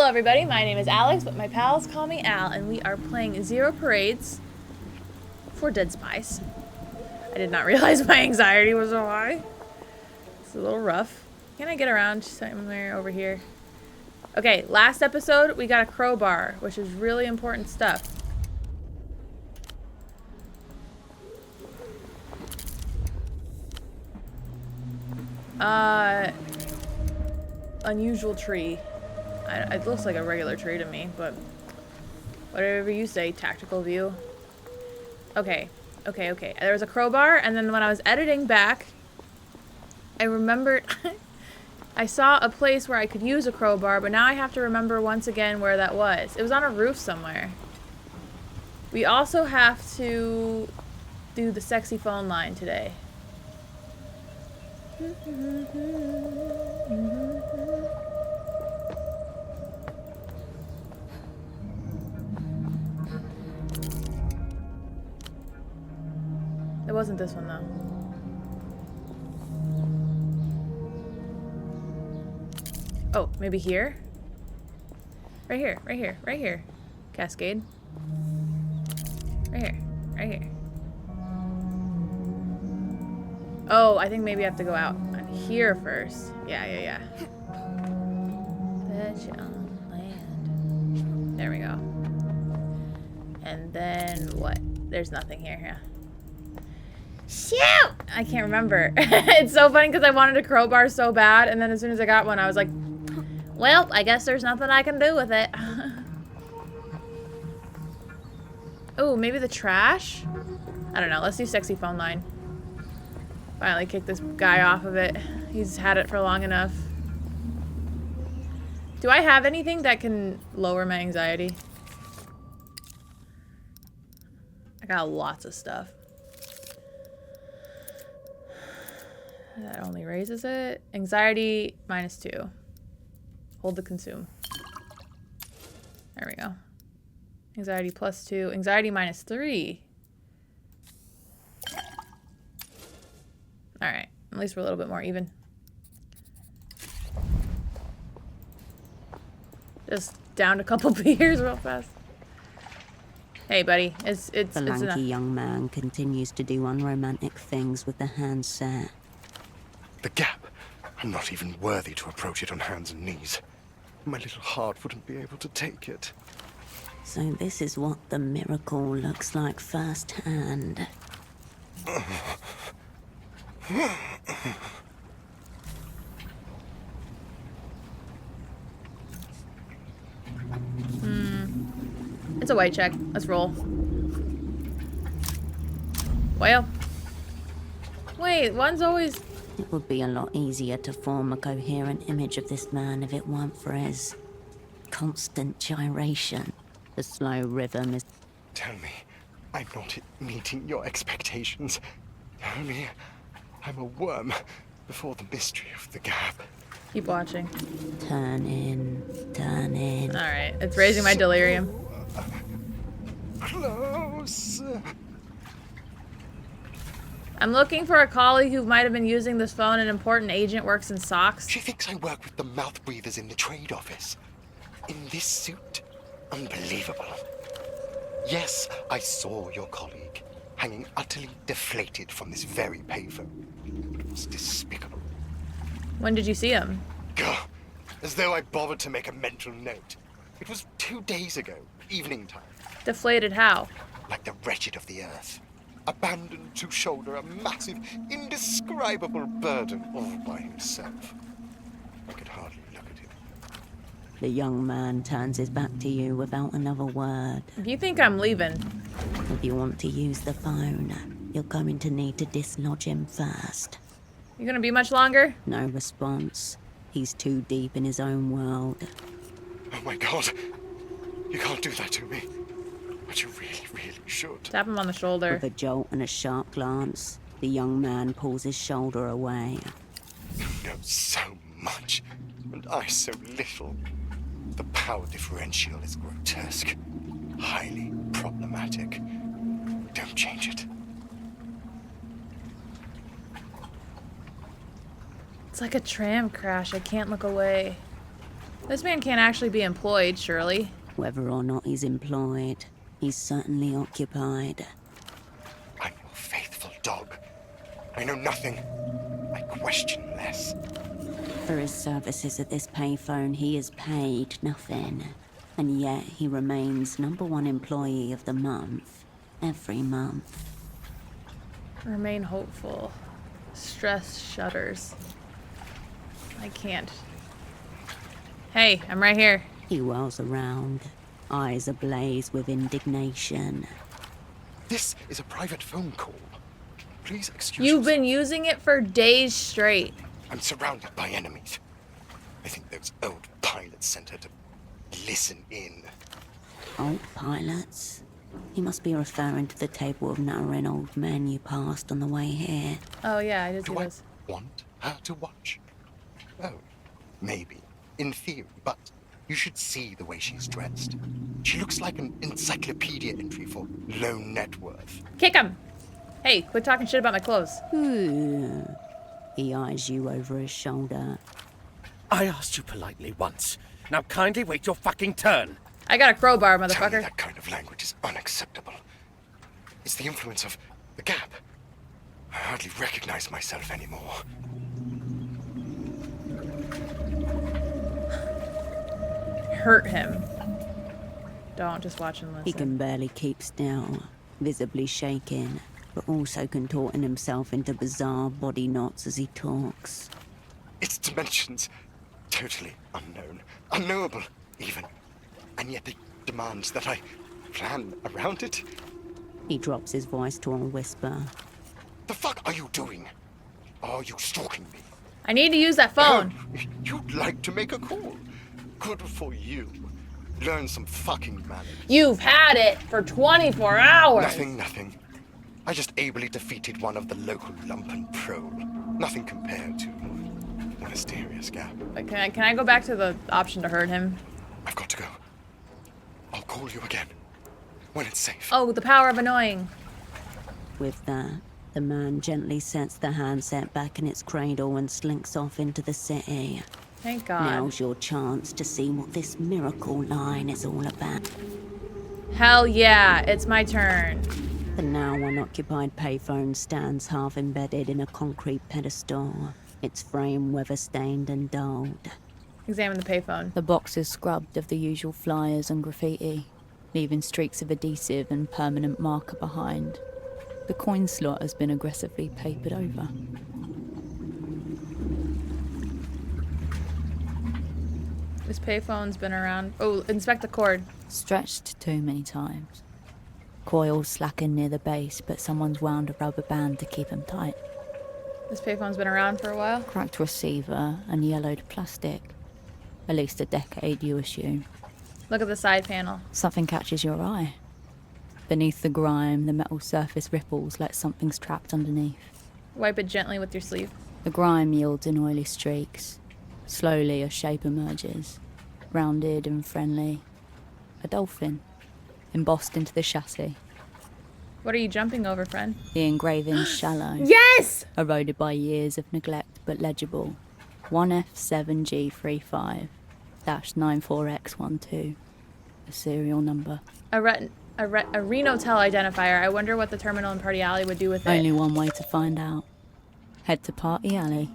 Hello everybody, my name is Alex, but my pals call me Al, and we are playing Zero Parades for Dead Spies. I did not realize my anxiety was so high. It's a little rough. Can I get around somewhere over here? Okay, last episode we got a crowbar, which is really important stuff. Unusual tree. It looks like a regular tree to me, but whatever you say, tactical view. Okay. There was a crowbar, and then when I was editing back, I remembered I saw a place where I could use a crowbar, but now I have to remember once again where that was. It was on a roof somewhere. We also have to do the sexy phone line today. It wasn't this one, though. Oh, maybe here? Right here. Cascade. Right here. Oh, I think maybe I have to go out on here first. Yeah. That's your own land. There we go. And then what? There's nothing here, yeah. Shoot! I can't remember. It's so funny because I wanted a crowbar so bad, and then as soon as I got one, I was like, well, I guess there's nothing I can do with it. Oh, maybe the trash? I don't know. Let's do sexy phone line. Finally kick this guy off of it. He's had it for long enough. Do I have anything that can lower my anxiety? I got lots of stuff. That only raises it. Anxiety -2. Hold to consume. There we go. Anxiety +2. Anxiety -3. Alright. At least we're a little bit more even. Just downed a couple beers real fast. Hey, buddy. It's The lanky young man continues to do unromantic things with the handset. The gap. I'm not even worthy to approach it on hands and knees. My little heart wouldn't be able to take it. So this is what the miracle looks like firsthand. It's a white check. Let's roll. Well. Wait, one's always... It would be a lot easier to form a coherent image of this man if it weren't for his constant gyration. The slow rhythm is... Tell me, I'm not meeting your expectations. Tell me, I'm a worm before the mystery of the gap. Keep watching. Turn in. Alright, it's raising my delirium. Close. I'm looking for a colleague who might have been using this phone. An important agent works in socks. She thinks I work with the mouth breathers in the trade office. In this suit? Unbelievable. Yes, I saw your colleague, hanging utterly deflated from this very payphone. It was despicable. When did you see him? Gah, as though I bothered to make a mental note. It was 2 days ago, evening time. Deflated how? Like the wretched of the earth. Abandoned to shoulder a massive, indescribable burden all by himself. I could hardly look at him. The young man turns his back to you without another word. If you think I'm leaving... If you want to use the phone, you're going to need to dislodge him first. You gonna be much longer? No response. He's too deep in his own world. Oh my God. You can't do that to me. But you really should. Tap him on the shoulder. With a jolt and a sharp glance, the young man pulls his shoulder away. You know so much, and I so little. The power differential is grotesque. Highly problematic. Don't change it. It's like a tram crash. I can't look away. This man can't actually be employed, surely. Whether or not he's employed, he's certainly occupied. I'm your faithful dog. I know nothing. I question less. For his services at this payphone, he is paid nothing. And yet he remains #1 employee of the month, every month. Remain hopeful. Stress shudders. I can't. Hey, I'm right here. He whirls around, eyes ablaze with indignation. This is a private phone call. Please excuse You've yourself. been using it for days straight. I'm surrounded by enemies. I think those old pilots sent her to listen in. Old pilots? He must be referring to the table of nattering old men you passed on the way here. Oh yeah, I did see Do I this. want her to watch? Oh, maybe. In theory, but you should see the way she's dressed. She looks like an encyclopedia entry for low net worth. Kick him! Hey, quit talking shit about my clothes. Ooh. He eyes you over his shoulder. I asked you politely once. Now kindly wait your fucking turn. I got a crowbar, Tell me motherfucker. that kind of language is unacceptable. It's the influence of the gap. I hardly recognize myself anymore. Hurt him. Don't just watch and listen. He can barely keep still, visibly shaking, but also contorting himself into bizarre body knots as he talks. Its dimensions, totally unknown, unknowable even. And yet it demands that I plan around it. He drops his voice to a whisper. The fuck are you doing? Are you stalking me? I need to use that phone. Oh, you'd like to make a call. Good for you. Learn some fucking manners. You've had it for 24 hours. Nothing. I just ably defeated one of the local lumpen prole. Nothing compared to the mysterious gap. Like, can I go back to the option to hurt him? I've got to go. I'll call you again when it's safe. Oh, the power of annoying. With that, the man gently sets the handset back in its cradle and slinks off into the city. Thank God. Now's your chance to see what this miracle line is all about. Hell yeah, it's my turn. The now unoccupied payphone stands half embedded in a concrete pedestal, its frame weather-stained and dulled. Examine the payphone. The box is scrubbed of the usual flyers and graffiti, leaving streaks of adhesive and permanent marker behind. The coin slot has been aggressively papered over. This payphone's been around. Oh, inspect the cord. Stretched too many times. Coils slacken near the base, but someone's wound a rubber band to keep them tight. This payphone's been around for a while. Cracked receiver and yellowed plastic. At least a decade, you assume. Look at the side panel. Something catches your eye. Beneath the grime, the metal surface ripples like something's trapped underneath. Wipe it gently with your sleeve. The grime yields in oily streaks. Slowly a shape emerges, rounded and friendly. A dolphin, embossed into the chassis. What are you jumping over, friend? The engraving's shallow, Yes! eroded by years of neglect but legible. 1F7G35-94X12. A serial number. A Renotel identifier. I wonder what the terminal in Party Alley would do with it. Only one way to find out. Head to Party Alley.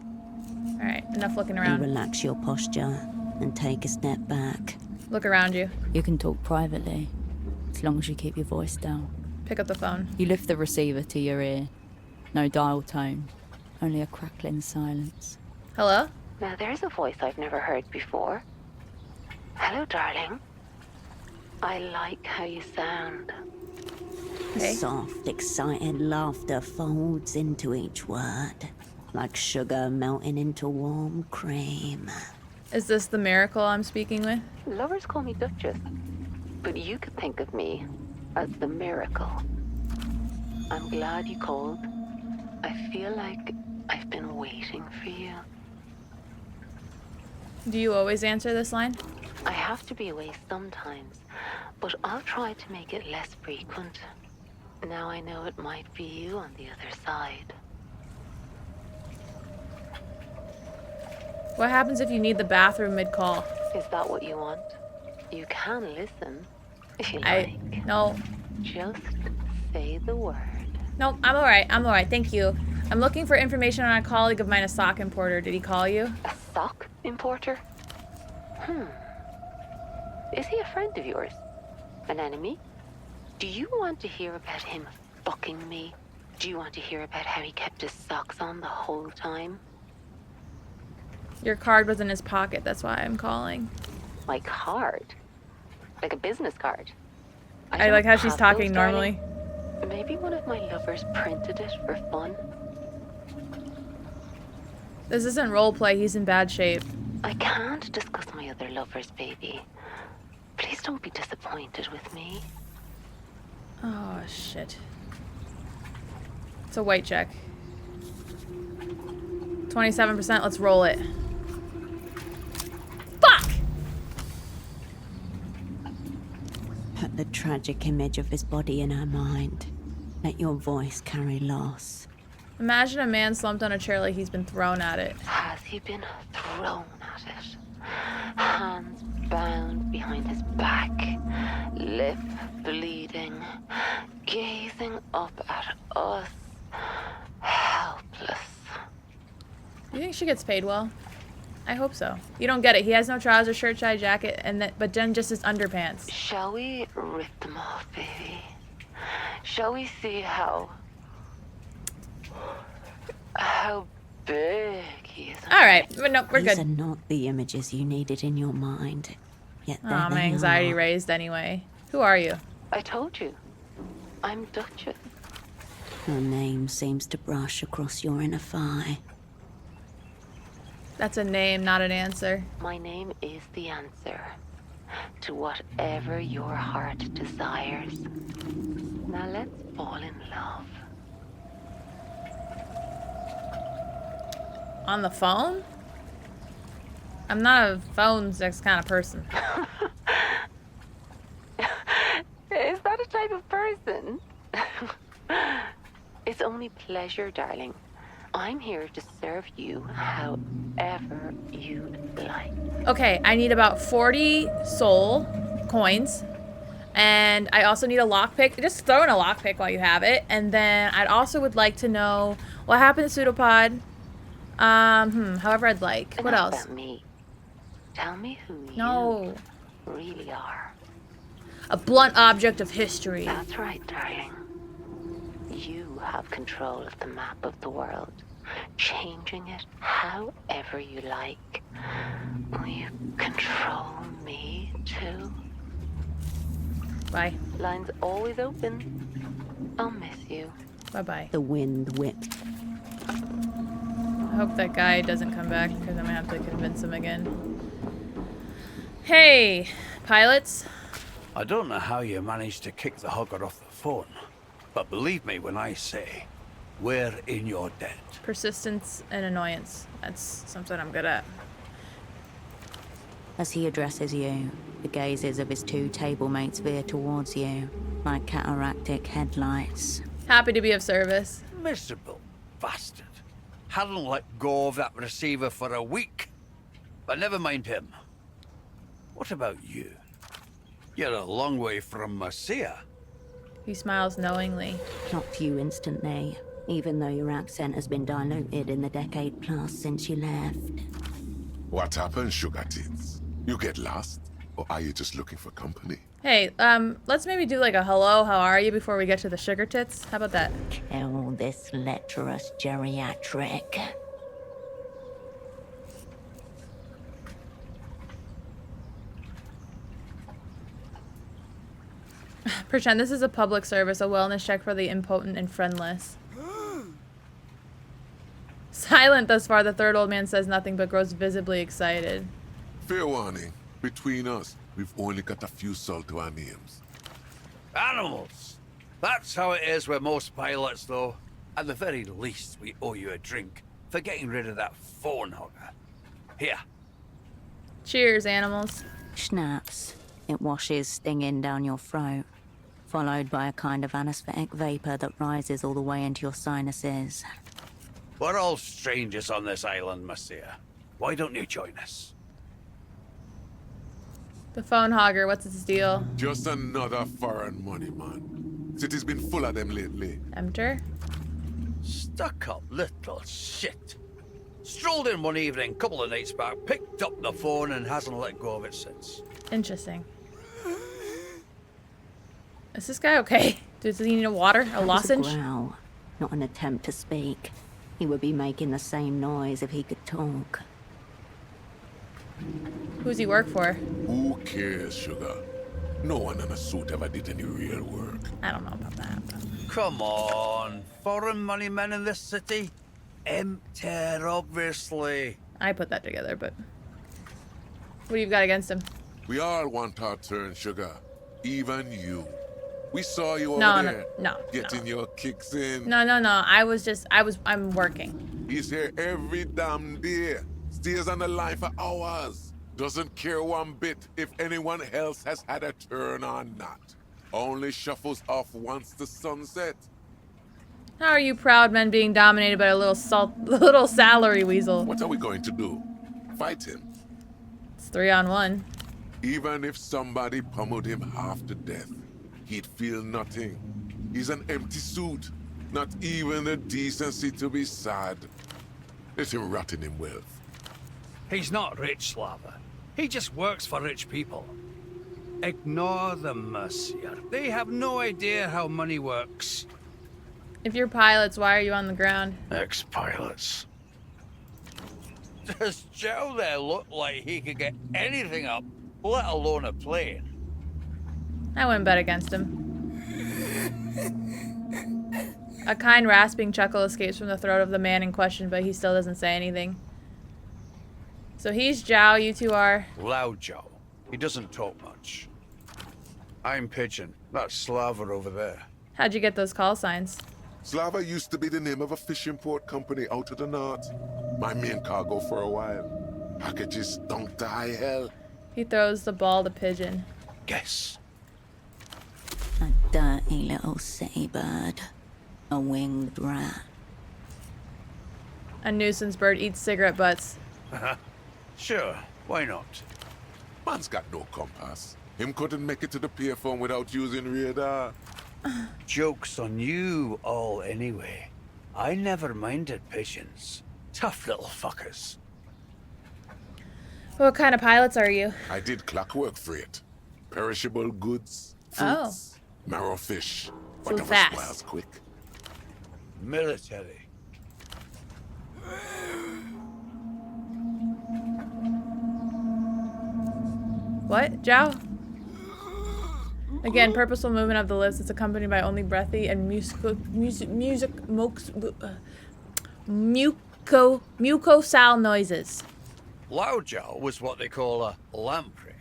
Alright, enough looking You around. relax your posture and take a step back. Look around you. You can talk privately, as long as you keep your voice down. Pick up the phone. You lift the receiver to your ear. No dial tone, only a crackling silence. Hello? Now there's a voice I've never heard before. Hello, darling. I like how you sound. Okay. Soft, excited laughter folds into each word, like sugar melting into warm cream. Is this the miracle I'm speaking with? Lovers call me Duchess, but you could think of me as the miracle. I'm glad you called. I feel like I've been waiting for you. Do you always answer this line? I have to be away sometimes, but I'll try to make it less frequent. Now I know it might be you on the other side. What happens if you need the bathroom mid-call? Is that what you want? You can listen, if you like. No. Just say the word. Nope, I'm alright. I'm alright. Thank you. I'm looking for information on a colleague of mine, a sock importer. Did he call you? A sock importer? Is he a friend of yours? An enemy? Do you want to hear about him fucking me? Do you want to hear about how he kept his socks on the whole time? Your card was in his pocket. That's why I'm calling. My card? Like a business card? I like how she's have talking those, normally. darling. Maybe one of my lovers printed it for fun. This isn't roleplay. He's in bad shape. I can't discuss my other lovers, baby. Please don't be disappointed with me. Oh, shit. It's a white check. 27%. Let's roll it. Fuck! Put the tragic image of his body in her mind. Let your voice carry loss. Imagine a man slumped on a chair like he's been thrown at it. Has he been thrown at it? Hands bound behind his back, lip bleeding, gazing up at us, helpless. You think she gets paid well? I hope so. You don't get it. He has no trousers, shirt, tie, jacket, but then just his underpants. Shall we rip them off, baby? Shall we see how big he is? All right, but no, we're These good. are not the images you needed in your mind. Yet there Oh, my they anxiety are. raised anyway. Who are you? I told you. I'm Duchess. Her name seems to brush across your inner thigh. That's a name, not an answer. My name is the answer to whatever your heart desires. Now let's fall in love. On the phone? I'm not a phone sex kind of person. Is that a type of person? It's only pleasure, darling. I'm here to serve you however you like. Okay, I need about 40 soul coins. And I also need a lockpick. Just throw in a lockpick while you have it. And then I'd also would like to know what happened to Pseudopod. However I'd like. What Enough else? about me. Tell me who No. you really are. A blunt object of history. That's right, darling. You have control of the map of the world, changing it however you like. Will you control me too? Bye. Line's always open. I'll miss you. Bye-bye. The wind whipped. I hope that guy doesn't come back because I'm gonna have to convince him again. Hey, pilots. I don't know how you managed to kick the hugger off the phone, but believe me when I say, we're in your debt. Persistence and annoyance. That's something I'm good at. As he addresses you, the gazes of his two table mates veer towards you, like cataractic headlights. Happy to be of service. Miserable bastard. Hadn't let go of that receiver for a week. But never mind him. What about you? You're a long way from Messiah. He smiles knowingly. Clocked you instantly, even though your accent has been diluted in the decade plus since you left. What happened, sugar tits? You get lost? Or are you just looking for company? Hey, let's maybe do like a hello, how are you before we get to the sugar tits? How about that? Kill this lecherous geriatric. Pretend this is a public service, a wellness check for the impotent and friendless. Silent thus far, the third old man says nothing but grows visibly excited. Fair warning. Between us, we've only got a few salt to our names. Animals. That's how it is with most pilots, though. At the very least, we owe you a drink for getting rid of that phone hugger. Here. Cheers, animals. Schnapps. It washes stinging down your throat, followed by a kind of anesthetic vapor that rises all the way into your sinuses. We're all strangers on this island, Messiah. Why don't you join us? The phone hogger, what's its deal? Just another foreign money, man. City's been full of them lately. Enter? Stuck up little shit. Strolled in one evening, couple of nights back, picked up the phone and hasn't let go of it since. Interesting. Is this guy okay? Does he need a water? A That was lozenge? a growl, not an attempt to speak. He would be making the same noise if he could talk. Who's he work for? Who cares, sugar? No one in a suit ever did any real work. I don't know about that. But... Come on, foreign money men in this city? Empty, obviously. I put that together, but... What do you got against him? We all want our turn, sugar. Even you. We saw you over No, there. no. Getting your kicks in. No. I'm working. He's here every damn day. Stays on the line for hours. Doesn't care one bit if anyone else has had a turn or not. Only shuffles off once the sun sets. How are you proud men being dominated by a little salary weasel? What are we going to do? Fight him? It's 3-on-1. Even if somebody pummeled him half to death, he'd feel nothing. He's an empty suit. Not even the decency to be sad. Let him rot in him wealth. He's not rich, Slava. He just works for rich people. Ignore them, Monsieur. They have no idea how money works. If you're pilots, why are you on the ground? Ex-pilots. Does Joe there look like he could get anything up, let alone a plane? I wouldn't bet against him. A kind rasping chuckle escapes from the throat of the man in question, but he still doesn't say anything. So he's Zhao, you two are... Loud Joe. He doesn't talk much. I'm Pigeon. That's Slava over there. How'd you get those call signs? Slava used to be the name of a fishing port company out of the north. My main cargo for a while. Packages stunk to high hell. He throws the ball to Pigeon. Guess. A dirty little city bird. A winged rat. A nuisance bird eats cigarette butts. Sure, why not? Man's got no compass. Him couldn't make it to the payphone without using radar. Joke's on you all anyway. I never minded pigeons. Tough little fuckers. What kind of pilots are you? I did clockwork freight. Perishable goods, fruits, marrow fish. Whatever fast. spoils quick. Military. What? Zhao? Again, purposeful movement of the lips is accompanied by only breathy and mucosal noises. Loud Joe was what they call a lamprey.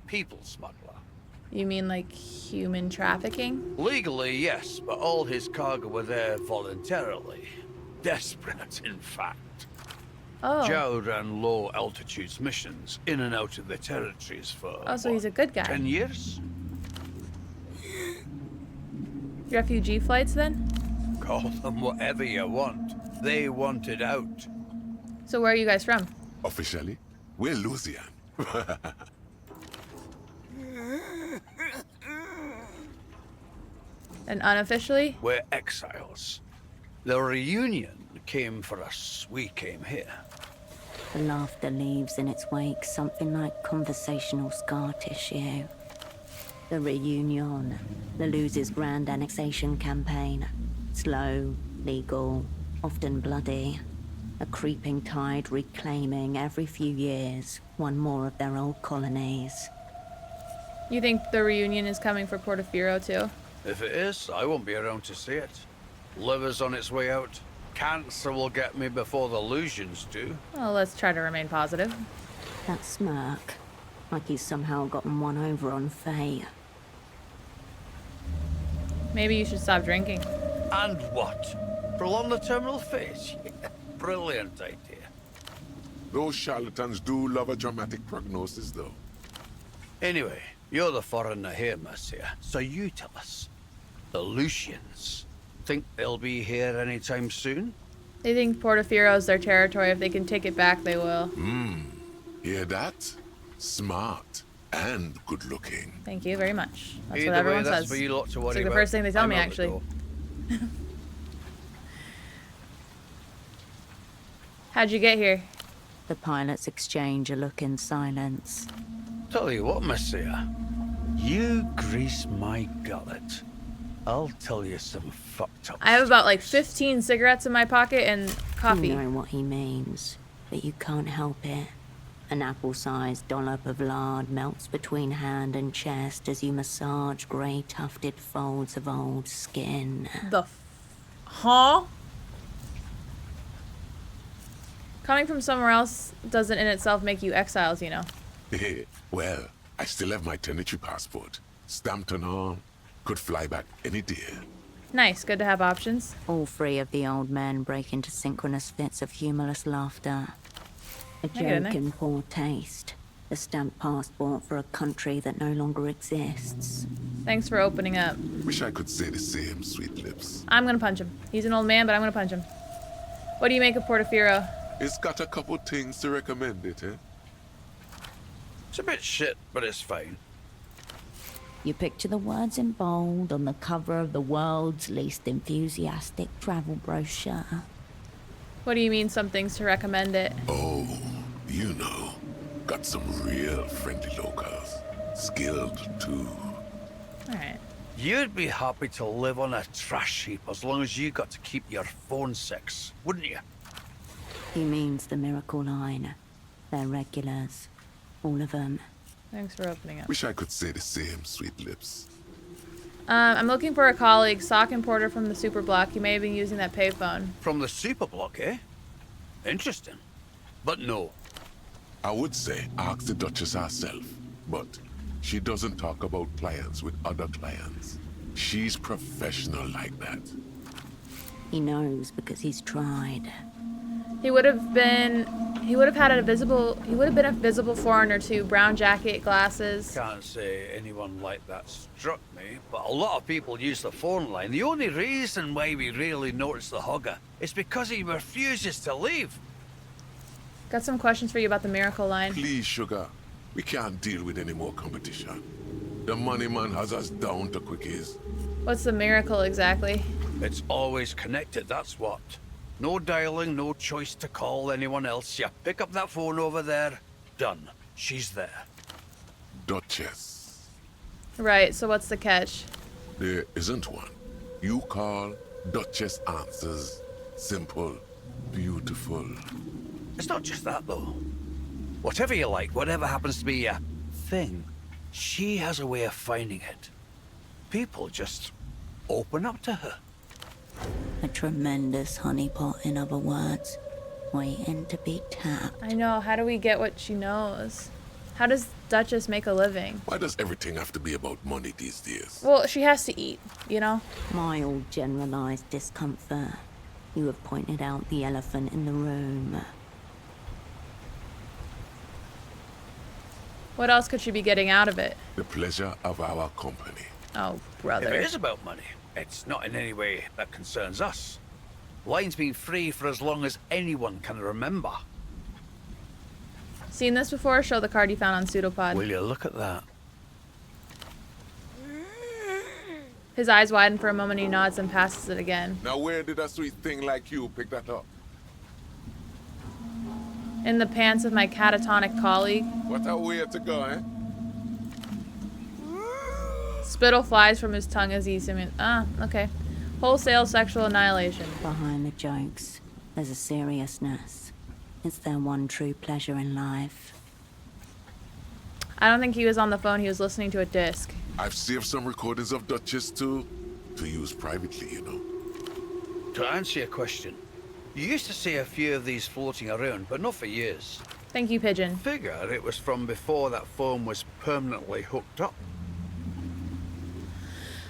People smuggler. You mean like human trafficking? Legally, yes, but all his cargo were there voluntarily. Desperate, in fact. Oh. Joe ran low altitudes missions in and out of the territories for Oh, so he's a good guy. 10 years? Refugee flights then? Call them whatever you want. They wanted out. So where are you guys from? Officially, we're Louisiana. And unofficially? We're exiles. The reunion came for us. We came here. The laughter leaves in its wake something like conversational scar tissue. The reunion, the Losers' grand annexation campaign. Slow, legal, often bloody. A creeping tide reclaiming every few years one more of their old colonies. You think the reunion is coming for Portifiro too? If it is, I won't be around to see it. Liver's on its way out. Cancer will get me before the illusions do. Well, let's try to remain positive. That smirk, like he's somehow gotten one over on Faye. Maybe you should stop drinking. And what? Prolong the terminal phase? Yeah, brilliant idea. Those charlatans do love a dramatic prognosis, though. Anyway, you're the foreigner here, Monsieur, so you tell us. The Lucians. Think they'll be here anytime soon? They think Portifiro's their territory. If they can take it back, they will. Hear that? Smart. And good looking. Thank you very much. That's Either what everyone way, that's says. for you lot to worry It's like the about. first thing they tell I'm me, out the actually. door. How'd you get here? The pilots exchange a look in silence. Tell you what, Messiah. You grease my gullet. I'll tell you some fucked up I have about like stories. 15 cigarettes in my pocket and coffee. You know what he means, but you can't help it. An apple-sized dollop of lard melts between hand and chest as you massage grey tufted folds of old skin. Huh? Coming from somewhere else doesn't in itself make you exiles, you know. Well, I still have my tenantry passport. Stamped on arm. Could fly back any day. Nice, good to have options. All three of the old men break into synchronous fits of humorless laughter. A get in joke there. in poor taste. A stamped passport for a country that no longer exists. Thanks for opening up. Wish I could say the same, sweet lips. I'm gonna punch him. He's an old man, but I'm gonna punch him. What do you make of Portifiro? It's got a couple things to recommend it, eh? It's a bit shit, but it's fine. You picture the words in bold on the cover of the world's least enthusiastic travel brochure. What do you mean some things to recommend it? Oh, you know. Got some real friendly locals. Skilled, too. Alright. You'd be happy to live on a trash heap as long as you got to keep your phone sex, wouldn't you? He means the miracle line. They're regulars. All of them. Thanks for opening up. Wish I could say the same, sweet lips. I'm looking for a colleague, Sock and Porter from the Super Block. You may have been using that payphone. From the super block, eh? Interesting. But no. I would say ask the Duchess herself, but she doesn't talk about clients with other clients. She's professional like that. He knows because he's tried. He would have been a visible foreigner too. Brown jacket, glasses. Can't say anyone like that struck me, but a lot of people use the phone line. The only reason why we really notice the hugger is because he refuses to leave. Got some questions for you about the miracle line. Please, sugar. We can't deal with any more competition. The money man has us down to quickies. What's the miracle exactly? It's always connected, that's what. No dialing, no choice to call anyone else. You pick up that phone over there, done. She's there. Duchess. Right, so what's the catch? There isn't one. You call, Duchess answers. Simple. Beautiful. It's not just that, though. Whatever you like, whatever happens to be a thing, she has a way of finding it. People just open up to her. A tremendous honeypot, in other words. Waiting to be tapped. I know, how do we get what she knows? How does Duchess make a living? Why does everything have to be about money these days? Well, she has to eat, you know? Mild generalized discomfort. You have pointed out the elephant in the room. What else could she be getting out of it? The pleasure of our company. Oh, If brother. it is about money, it's not in any way that concerns us. Line's been free for as long as anyone can remember. Seen this before? Show the card you found on Pseudopod. Will you look at that? His eyes widen for a moment, he nods and passes it again. Now where did a sweet thing like you pick that up? In the pants of my catatonic colleague. What a way to go, eh? Spittle flies from his tongue as he's okay. Wholesale sexual annihilation. Behind the jokes, there's a seriousness. It's their one true pleasure in life. I don't think he was on the phone, he was listening to a disc. I've saved some recordings of Duchess too, to use privately, you know. To answer your question, you used to see a few of these floating around, but not for years. Thank you, Pigeon. Figure it was from before that phone was permanently hooked up.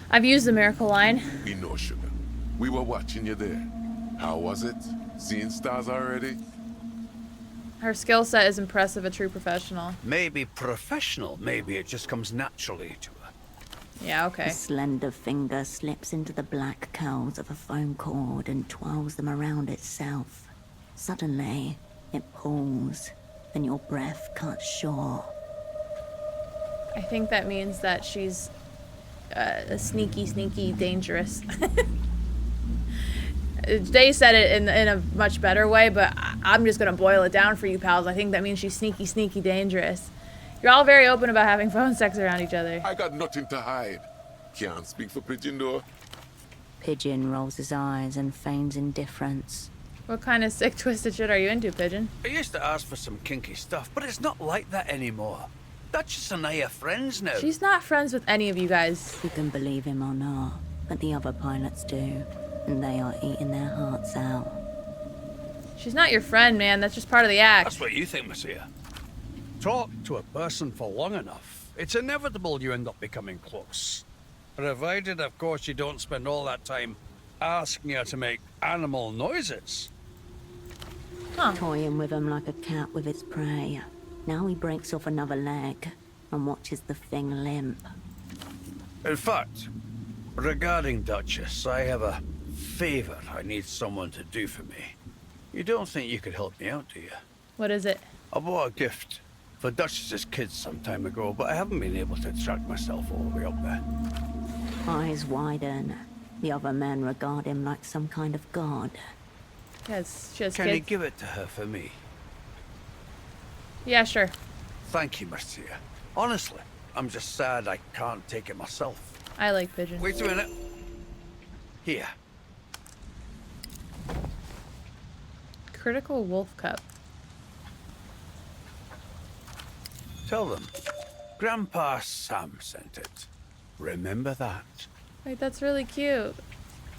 I've used the miracle line. We know, sugar. We were watching you there. How was it? Seeing stars already? Her skill set is impressive, a true professional. Maybe professional, maybe it just comes naturally to her. Yeah, okay. A slender finger slips into the black curls of a phone cord and twirls them around itself. Suddenly, it pulls, and your breath cuts short. I think that means that she's a sneaky, dangerous. They said it in a much better way, but I'm just gonna boil it down for you pals. I think that means she's sneaky, dangerous. You're all very open about having phone sex around each other. I got nothing to hide. Can't speak for Pigeon though. Pigeon rolls his eyes and feigns indifference. What kind of sick, twisted shit are you into, Pigeon? I used to ask for some kinky stuff, but it's not like that anymore. Duchess and I are friends now. She's not friends with any of you guys. You can believe him or not, but the other pilots do, and they are eating their hearts out. She's not your friend, man. That's just part of the act. That's what you think, Monsieur. Talk to a person for long enough, it's inevitable you end up becoming close. Provided, of course, you don't spend all that time asking her to make animal noises. Huh. Toying with him like a cat with its prey. Now he breaks off another leg and watches the thing limp. In fact, regarding Duchess, I have a favor I need someone to do for me. You don't think you could help me out, do you? What is it? I bought a gift for Duchess's kids some time ago, but I haven't been able to track myself all the way up there. Eyes widen. The other men regard him like some kind of god. Yes, she has Can you kids. give it to her for me? Yeah, sure. Thank you, Marcia. Honestly, I'm just sad I can't take it myself. I like Pigeon. Wait a minute. Here. Critical Wolf Cup. Tell them, Grandpa Sam sent it. Remember that. Wait, that's really cute.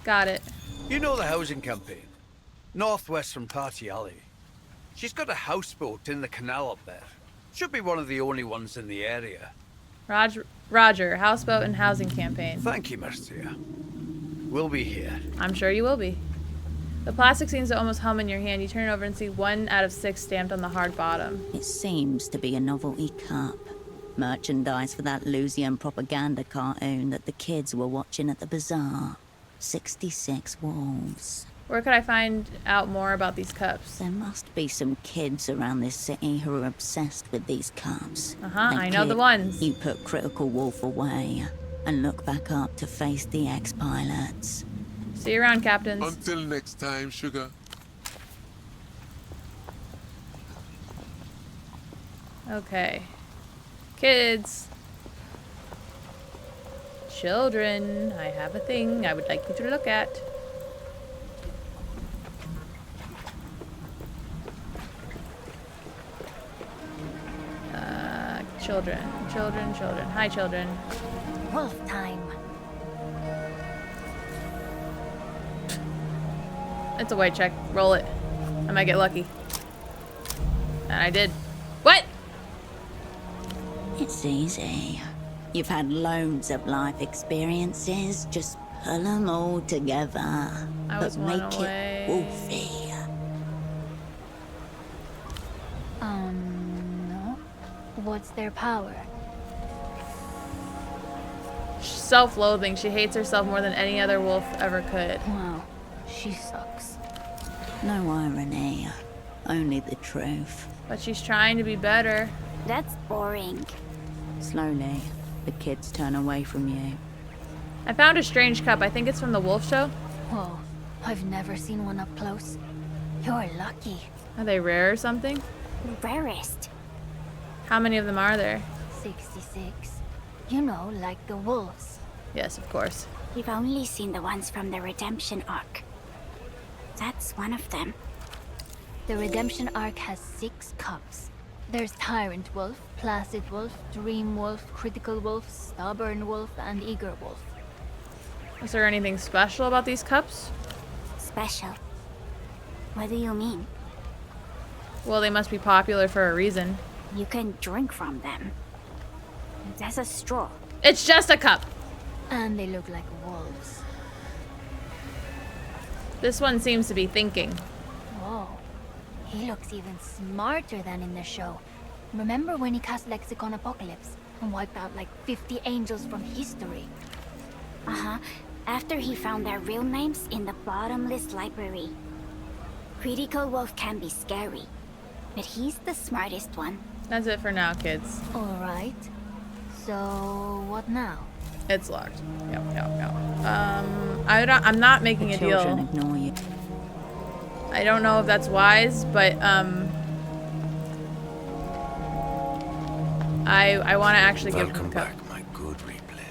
Got it. You know the housing campaign? Northwest from Party Alley. She's got a houseboat in the canal up there. Should be one of the only ones in the area. Roger, houseboat and housing campaign. Thank you, Marcia. We'll be here. I'm sure you will be. The plastic seems to almost hum in your hand. You turn it over and see 1 out of 6 stamped on the hard bottom. It seems to be a novelty cup. Merchandise for that Elysium propaganda cartoon that the kids were watching at the bazaar. 66 wolves. Where could I find out more about these cups? There must be some kids around this city who are obsessed with these cups. Uh-huh, And I know the kid, ones. You put Critical Wolf away and look back up to face the ex-pilots. See you around, captains. Until next time, sugar. Okay. Kids. Children. I have a thing I would like you to look at. Children. Hi, children. Wolf time. It's a white check. Roll it. I might get lucky. And I did. What? It's easy. You've had loads of life experiences. Just pull them all together. I was but one make away. it wolfy. No. What's their power? Self-loathing. She hates herself more than any other wolf ever could. Wow, she sucks. No irony. Only the truth. But she's trying to be better. That's boring. Slowly, the kids turn away from you. I found a strange cup. I think it's from the wolf show. Whoa, I've never seen one up close. You're lucky. Are they rare or something? Rarest. How many of them are there? 66. You know, like the wolves. Yes, of course. We've only seen the ones from the redemption arc. That's one of them. The redemption arc has 6 cups. There's Tyrant Wolf, Placid Wolf, Dream Wolf, Critical Wolf, Stubborn Wolf, and Eager Wolf. Is there anything special about these cups? Special. What do you mean? Well, they must be popular for a reason. You can drink from them. That's a straw. It's just a cup. And they look like wolves. This one seems to be thinking. Whoa. He looks even smarter than in the show. Remember when he cast Lexicon Apocalypse and wiped out like 50 angels from history? Uh-huh. After he found their real names in the bottomless library. Critical Wolf can be scary, but he's the smartest one. That's it for now, kids. Alright. So, what now? It's locked. Yep. I'm not making The a children deal. ignore you. I don't know if that's wise, but I want to actually give him Welcome a cup. back, my good replay.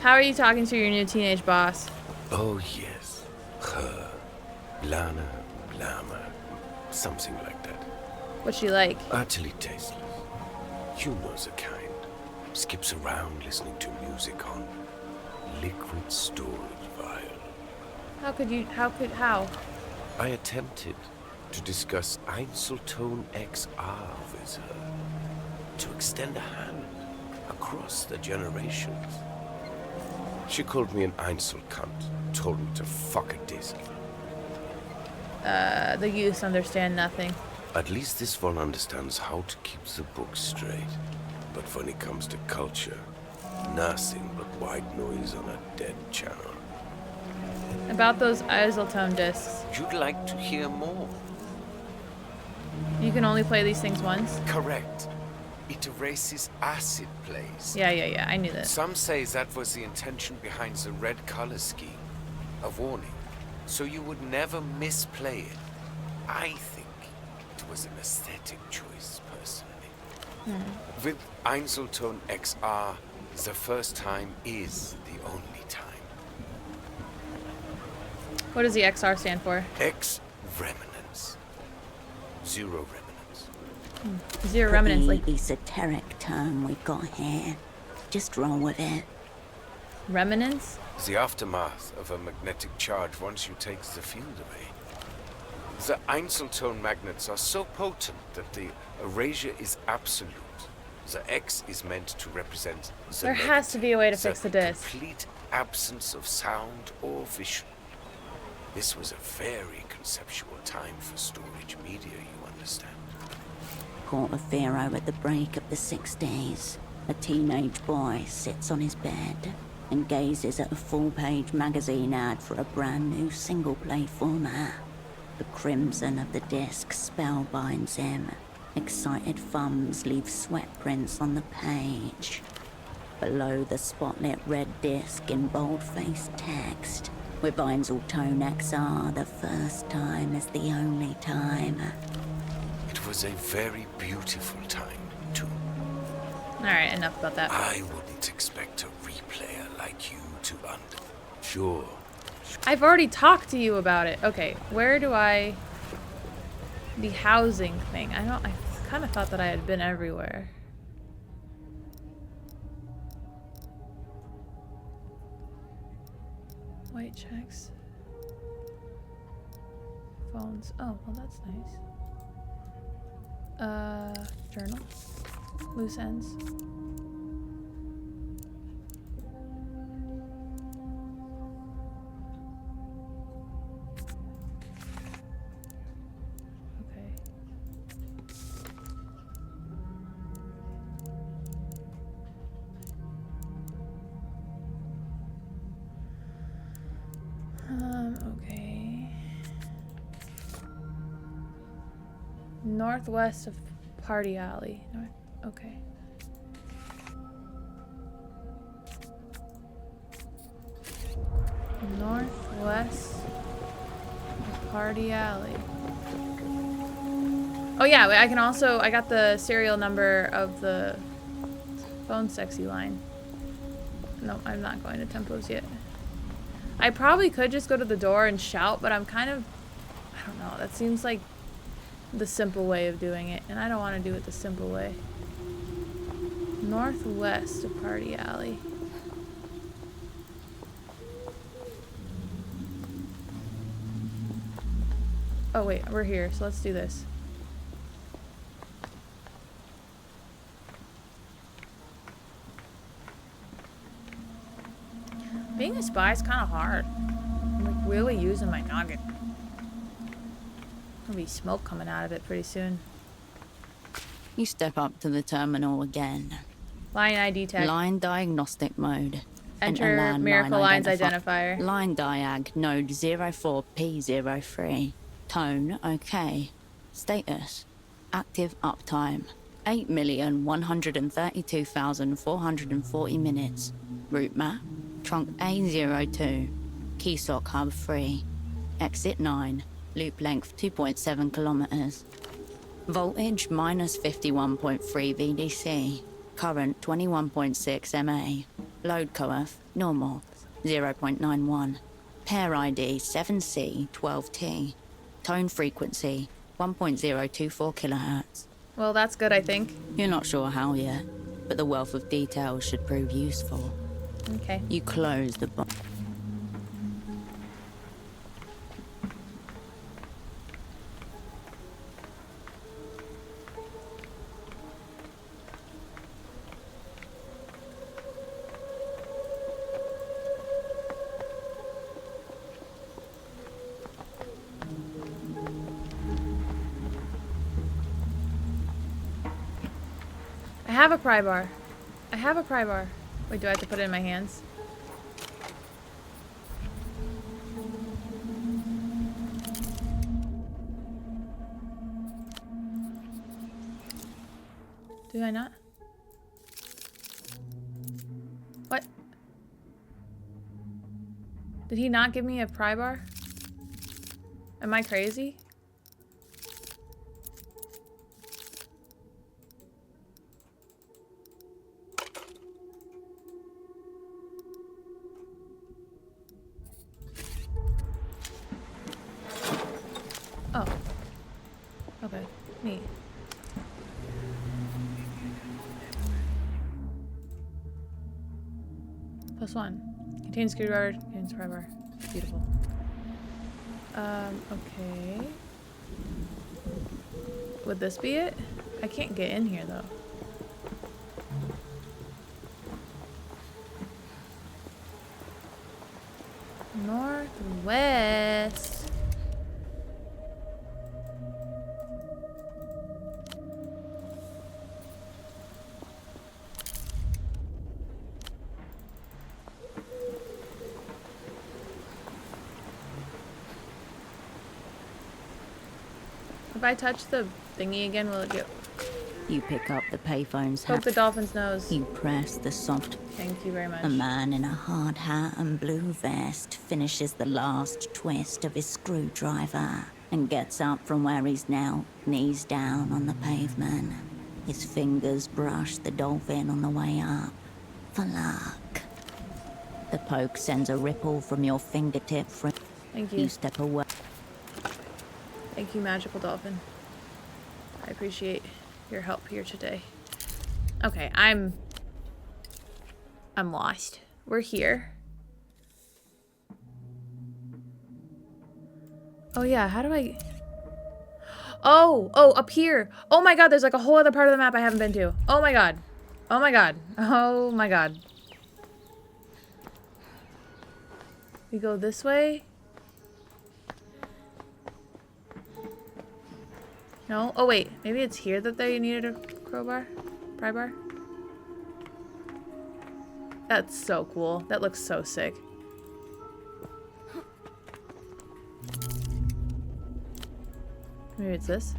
How are you talking to your new teenage boss? Oh, yes. Her. Lana, Lama. Something like that. What's she like? Utterly tasteless. You know the kind. Skips around listening to music on liquid storage vial. How? I attempted to discuss Einzeltone XR with her. To extend a hand across the generations. She called me an Einzel cunt. Told me to fuck a disc. The youths understand nothing. At least this one understands how to keep the books straight. But when it comes to culture, nothing but white noise on a dead channel. About those Isoltone discs. You'd like to hear more? You can only play these things once? Correct. It erases acid plays. Yeah. I knew that. Some say that was the intention behind the red color scheme. A warning. So you would never misplay it. I think it was an aesthetic choice, personally. With Einzeltone XR, the first time is the only time. What does the XR stand for? X remnants. Zero remnants. Zero remnants, like The esoteric term we've got here. Just roll with it. remnants? The aftermath of a magnetic charge once you take the field away. The Einzeltone magnets are so potent that the erasure is absolute. The X is meant to represent the There has to be a way to negative, fix the disc. complete absence of sound or vision. This was a very conceptual time for storage media, you understand. Portifiro at the break of the 60s. A teenage boy sits on his bed and gazes at a full-page magazine ad for a brand new single-play format. The crimson of the disc spellbinds him. Excited thumbs leave sweat prints on the page. Below the spotlit red disc in bold-faced text, with Einzeltone XR, the first time is the only time. It was a very beautiful time, too. Alright, enough about that. I wouldn't expect a replayer like you to Sure. I've already talked to you about it. Okay, where do I... The housing thing. I kind of thought that I had been everywhere. White checks. Phones. Oh, well that's nice. Journal. Loose ends. Okay. Okay. Northwest of Party Alley. Okay. Northwest of Party Alley. Oh yeah, I can also, I got the serial number of the phone sexy line. No, I'm not going to Tempos yet. I probably could just go to the door and shout, but I'm kind of, I don't know, that seems like the simple way of doing it, and I don't want to do it the simple way. Northwest of Party Alley. Oh wait, we're here, so let's do this. Being a spy is kind of hard. I'm like really using my noggin. There'll be smoke coming out of it pretty soon. You step up to the terminal again. Line ID tag. Line diagnostic mode. Enter landline Miracle Lines identifier. Line diag node 04P03. Tone okay. Status active uptime. 8,132,440 minutes. Route map. Trunk A02. Keysock hub 3. Exit 9. Loop length 2.7 kilometers. Voltage minus 51.3 VDC. Current 21.6 MA. Load coef normal 0.91. Pair ID 7C12T. Tone frequency 1.024 kilohertz. Well, that's good, I think. You're not sure how yet, but the wealth of details should prove useful. Okay. You close the box. I have a pry bar. I have a pry bar. Wait, do I have to put it in my hands? Do I not? What? Did he not give me a pry bar? Am I crazy? Oh. Okay. Neat. +1. Contains screwdriver, contains pry bar. Beautiful. Okay. Would this be it? I can't get in here though. Northwest. If I touch the thingy again, will it get... You pick up the payphone's Poke hat. the dolphin's nose. You press the soft. Thank you very much. A man in a hard hat and blue vest finishes the last twist of his screwdriver and gets up from where he's knelt, knees down on the pavement. His fingers brush the dolphin on the way up. For luck. The poke sends a ripple from your fingertip. Thank you. You step away. Thank you, magical dolphin. I appreciate your help here today. Okay, I'm lost. We're here. Oh yeah, how do I... Oh, up here. Oh my god, there's like a whole other part of the map I haven't been to. Oh my god. Oh my god. Oh my god. We go this way? No? Oh wait, maybe it's here that they needed a crowbar? Pry bar? That's so cool. That looks so sick. Maybe it's this?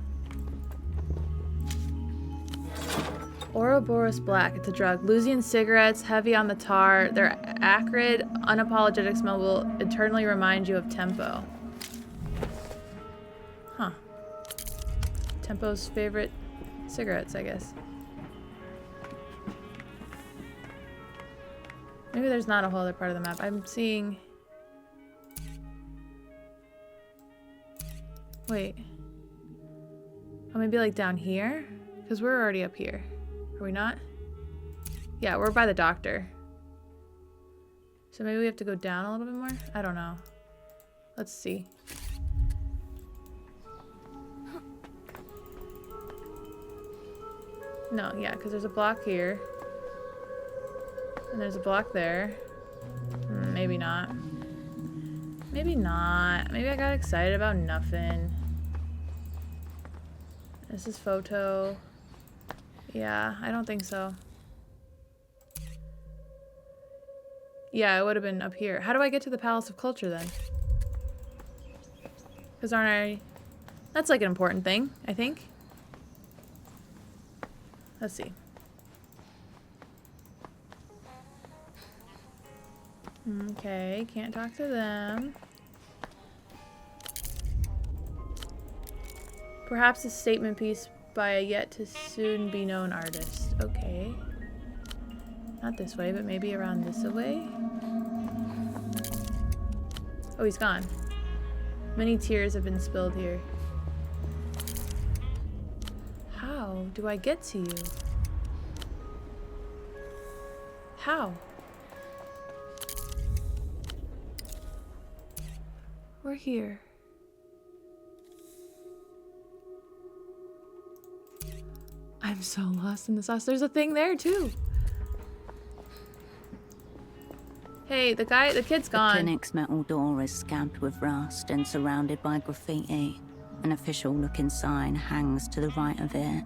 Ouroboros Black. It's a drug. Lusian cigarettes, heavy on the tar. Their acrid, unapologetic smell will eternally remind you of Tempo. Huh. Tempo's favorite cigarettes, I guess. Maybe there's not a whole other part of the map. I'm seeing... Wait. Oh, maybe like down here? Because we're already up here. Are we not? Yeah, we're by the doctor. So maybe we have to go down a little bit more? I don't know. Let's see. No, yeah, because there's a block here. And there's a block there. Maybe not. Maybe not. Maybe I got excited about nothing. This is photo. Yeah, I don't think so. Yeah, it would have been up here. How do I get to the Palace of Culture then? Because aren't I... That's like an important thing, I think. Let's see. Okay, can't talk to them. Perhaps a statement piece by a yet to soon be known artist. Okay. Not this way, but maybe around this way. Oh, he's gone. Many tears have been spilled here. How do I get to you? How? We're here. I'm so lost in the sauce. There's a thing there too. Hey, the kid's The gone. clinic's metal door is scabbed with rust and surrounded by graffiti. An official-looking sign hangs to the right of it.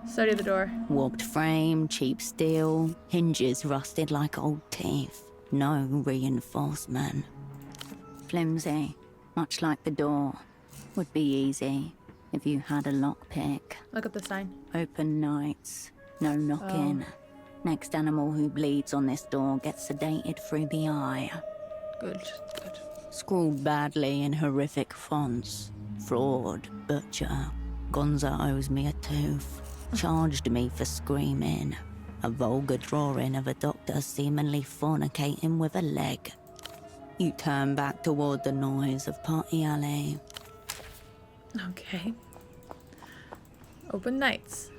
Study the door. Warped frame, cheap steel, hinges rusted like old teeth. No reinforcement. Flimsy, much like the door. Would be easy if you had a lockpick. Look up the sign. Open nights, no knocking. Next animal who bleeds on this door gets sedated through the eye. Good, good. Scrawled badly in horrific fonts. Fraud, butcher. Gonza owes me a tooth. Charged me for screaming. A vulgar drawing of a doctor seemingly fornicating with a leg. You turn back toward the noise of Party Alley. Okay. Open nights.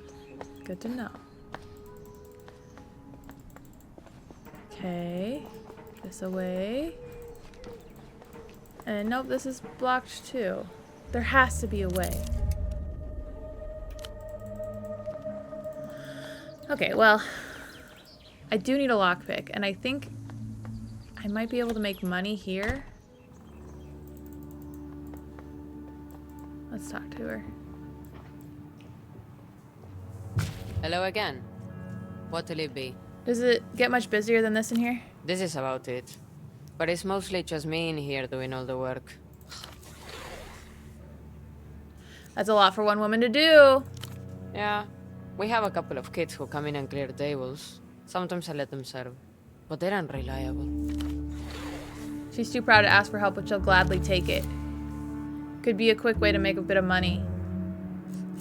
Good to know. Okay. This away. And nope, this is blocked too. There has to be a way. Okay, well, I do need a lockpick, and I think I might be able to make money here. Let's talk to her. Hello again. What'll it be? Does it get much busier than this in here? This is about it. But it's mostly just me in here doing all the work. That's a lot for one woman to do. Yeah, we have a couple of kids who come in and clear tables. Sometimes I let them serve, but they're unreliable. She's too proud to ask for help, but she'll gladly take it. Could be a quick way to make a bit of money.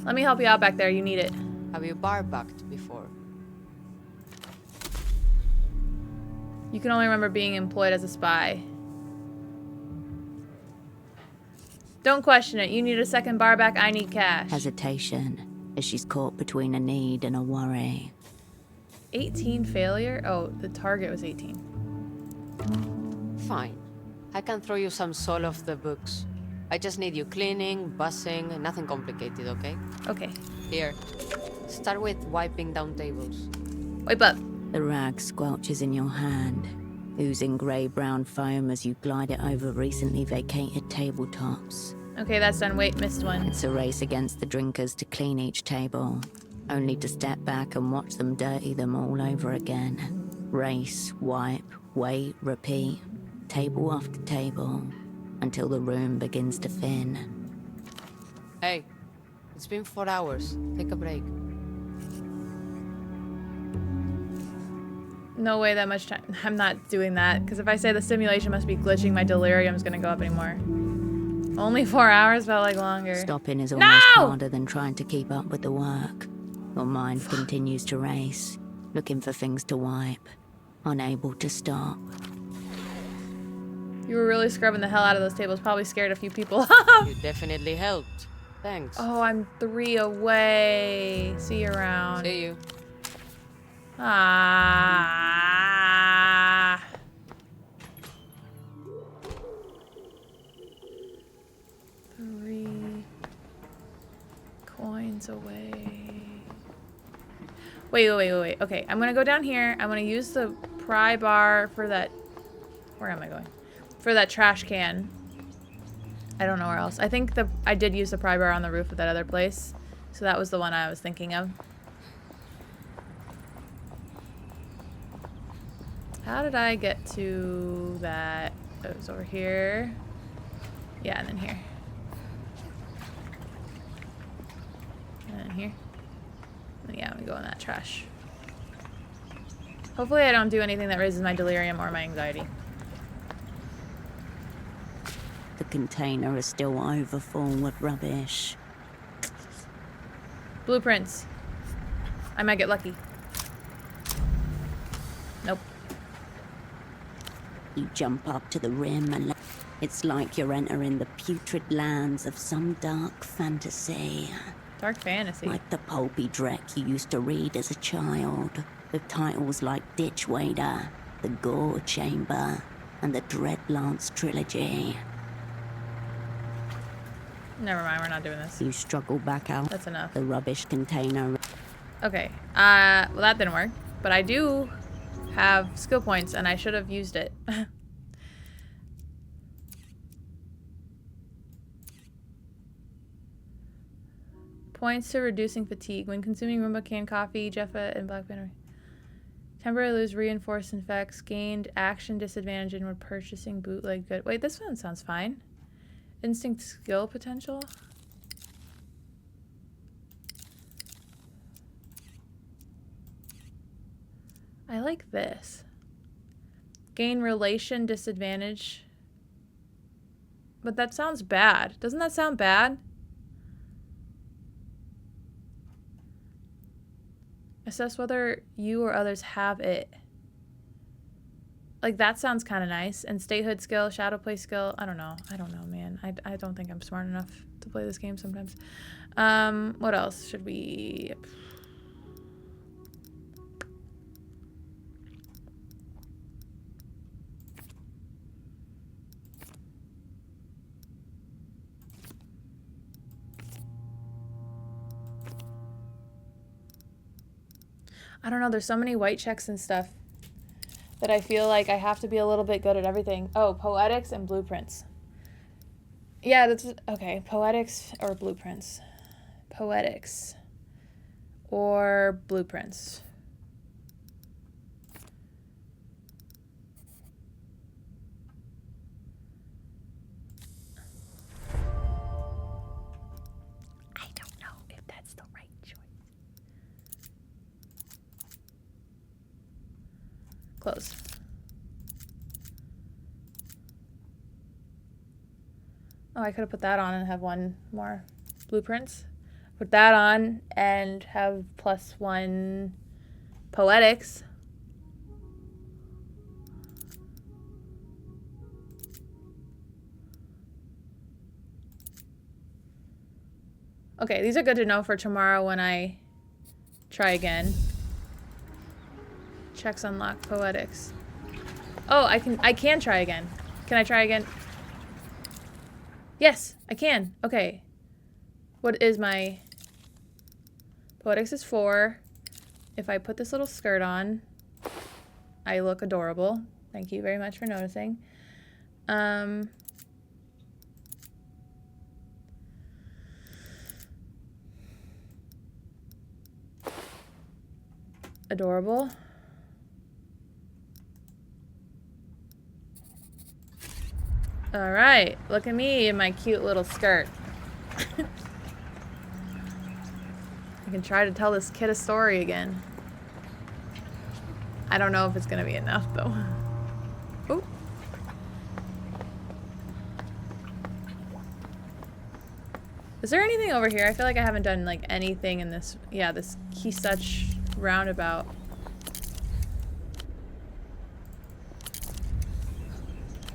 Let me help you out back there. You need it. Have you bar-backed before? You can only remember being employed as a spy. Don't question it. You need a second bar back. I need cash. Hesitation, as she's caught between a need and a worry. 18 failure? Oh, the target was 18. Fine. I can throw you some soul off the books. I just need you cleaning, bussing, nothing complicated, okay? Okay. Here. Start with wiping down tables. Wipe up. The rag squelches in your hand, oozing grey-brown foam as you glide it over recently vacated tabletops. Okay, that's done. Wait, missed one. It's a race against the drinkers to clean each table, only to step back and watch them dirty them all over again. Race, wipe, wait, repeat, table after table, until the room begins to thin. Hey, it's been 4 hours. Take a break. No way that much time. I'm not doing that, because if I say the simulation must be glitching, my delirium's gonna go up anymore. Only 4 hours felt like longer. Stopping is almost harder than trying to keep up with the work. Your mind continues to race, looking for things to wipe, unable to stop. You were really scrubbing the hell out of those tables. Probably scared a few people. You definitely helped. Thanks. Oh, I'm 3 away. See you around. See you. Ah. 3 coins away. Wait. Okay, I'm gonna go down here. I'm gonna use the pry bar for that. Where am I going? For that trash can. I don't know where else. I think I did use the pry bar on the roof of that other place. So that was the one I was thinking of. How did I get to that? It was over here. Yeah, and then here. And then here. Yeah, we go in that trash. Hopefully I don't do anything that raises my delirium or my anxiety. The container is still overfull with rubbish. Blueprints. I might get lucky. Nope. You jump up to the rim and it's like you're entering the putrid lands of some dark fantasy. Dark fantasy. Like the pulpy dreck you used to read as a child. With titles like Ditch Wader, The Gore Chamber, and the Dreadlance Trilogy. Never mind, we're not doing this. You struggle back out. That's enough. The rubbish container. Okay. Well, that didn't work. But I do have skill points, and I should have used it. Points to reducing fatigue. When consuming Roomba canned coffee, Jeffa, and Black Banner. Temporarily lose reinforced effects. Gained action disadvantage when purchasing bootleg good. Wait, this one sounds fine. Instinct skill potential. I like this. Gain relation disadvantage. But that sounds bad. Doesn't that sound bad? Assess whether you or others have it. Like, that sounds kind of nice. And statehood skill, shadow play skill. I don't know. I don't know, man. I don't think I'm smart enough to play this game sometimes. What else should we... I don't know. There's so many white checks and stuff that I feel like I have to be a little bit good at everything. Oh, poetics and blueprints. Yeah, that's okay. Poetics or blueprints. Poetics or blueprints. I don't know if that's the right choice. Close. Oh, I could have put that on and have one more blueprints. Put that on and have +1 poetics. Okay, these are good to know for tomorrow when I try again. Checks unlock poetics. Oh, I can try again. Can I try again? Yes, I can. Okay. What is my poetics is 4. If I put this little skirt on, I look adorable. Thank you very much for noticing. Adorable. All right, look at me in my cute little skirt. I can try to tell this kid a story again. I don't know if it's gonna be enough though. Ooh. Is there anything over here? I feel like I haven't done like anything in this. Yeah, this Kesuch roundabout.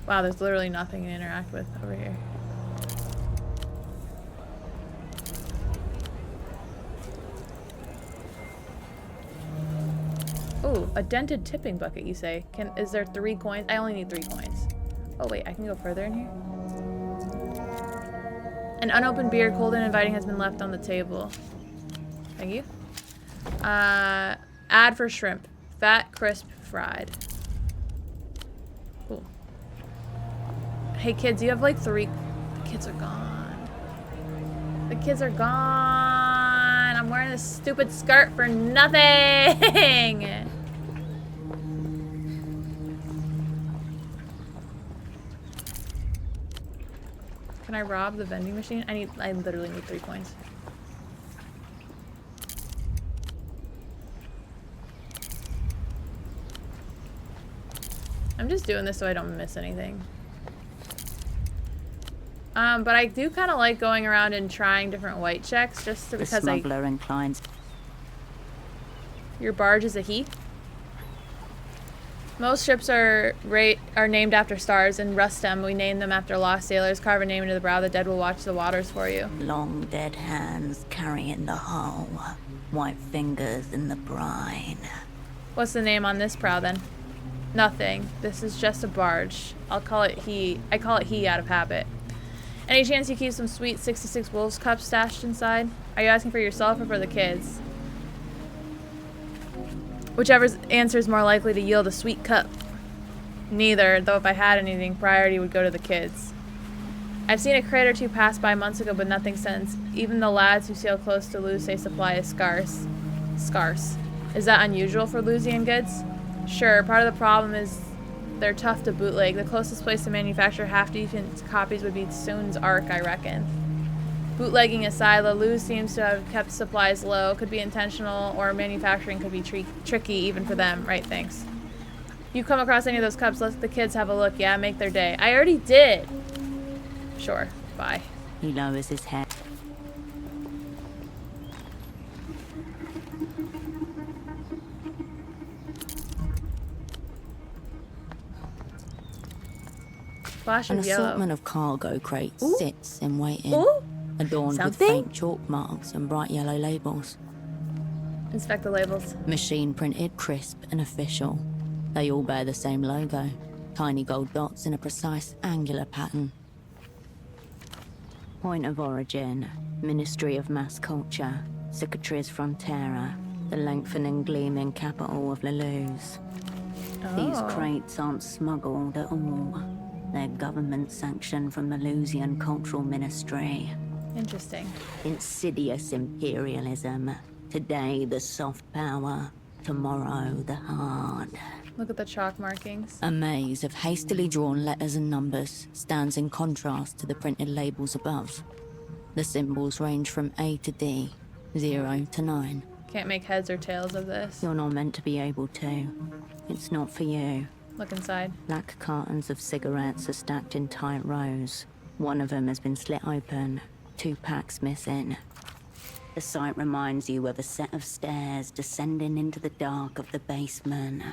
Wow, there's literally nothing to interact with over here. Oh, a dented tipping bucket, you say? Is there 3 coins? I only need 3 coins. Oh wait, I can go further in here? An unopened beer, cold and inviting, has been left on the table. Thank you. Ad for shrimp. Fat, crisp, fried. Cool. Hey kids, you have like 3... The kids are gone. The kids are gone. I'm wearing this stupid skirt for nothing. Can I rob the vending machine? I literally need 3 coins. I'm just doing this so I don't miss anything. But I do kind of like going around and trying different white checks just because The smuggler inclines. Your barge is a he? Most ships are named after stars. In Rustem, we name them after lost sailors. Carve a name into the brow. The dead will watch the waters for you. Long dead hands carrying the hull. White fingers in the brine. What's the name on this prow then? Nothing. This is just a barge. I'll call it he. I call it he out of habit. Any chance you keep some sweet 66 Wolves cups stashed inside? Are you asking for yourself or for the kids? Whichever answer is more likely to yield a sweet cup. Neither, though if I had anything, priority would go to the kids. I've seen a crate or two pass by months ago, but nothing since. Even the lads who sail close to Luz say supply is scarce. Scarce. Is that unusual for Lusian goods? Sure, part of the problem is they're tough to bootleg. The closest place to manufacture half-decent copies would be Soon's Ark, I reckon. Bootlegging aside, Luz seems to have kept supplies low. Could be intentional, or manufacturing could be tricky even for them. Right, thanks. You come across any of those cups, let the kids have a look. Yeah, make their day. I already did. Sure, bye. He lowers his head. Flash An of yellow. assortment of cargo crates Ooh. sits in waiting, Ooh. adorned Something? with faint chalk marks and bright yellow labels. Inspect the labels. Machine printed, crisp and official. They all bear the same logo. Tiny gold dots in a precise angular pattern. Point of origin, Ministry of Mass Culture, Cicatriz Frontera, the lengthening gleaming capital of Luz. These crates aren't smuggled at all. They're government sanctioned from the Lusian Cultural Ministry. Interesting. Insidious imperialism. Today the soft power, tomorrow the hard. Look at the chalk markings. A maze of hastily drawn letters and numbers stands in contrast to the printed labels above. The symbols range from A to D, 0 to 9. Can't make heads or tails of this. You're not meant to be able to. It's not for you. Look inside. Black cartons of cigarettes are stacked in tight rows. One of them has been slit open. 2 packs missing. The sight reminds you of a set of stairs descending into the dark of the basement.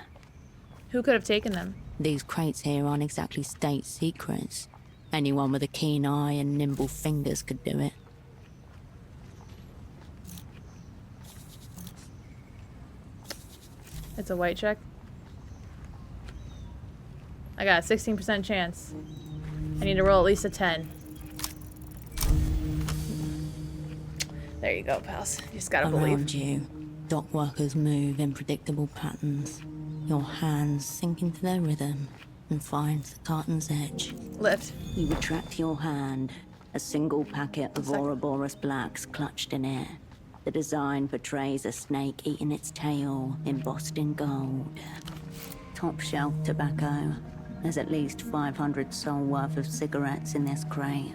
Who could have taken them? These crates here aren't exactly state secrets. Anyone with a keen eye and nimble fingers could do it. It's a white check. I got a 16% chance. I need to roll at least a 10. There you go, pals. You just gotta believe. Around you, dock workers move in predictable patterns. Your hands sink into their rhythm and find the carton's edge. Lift. You retract your hand, a single packet of Ouroboros Blacks clutched in it. The design portrays a snake eating its tail, embossed in gold. Top shelf tobacco. There's at least 500 sol worth of cigarettes in this crate.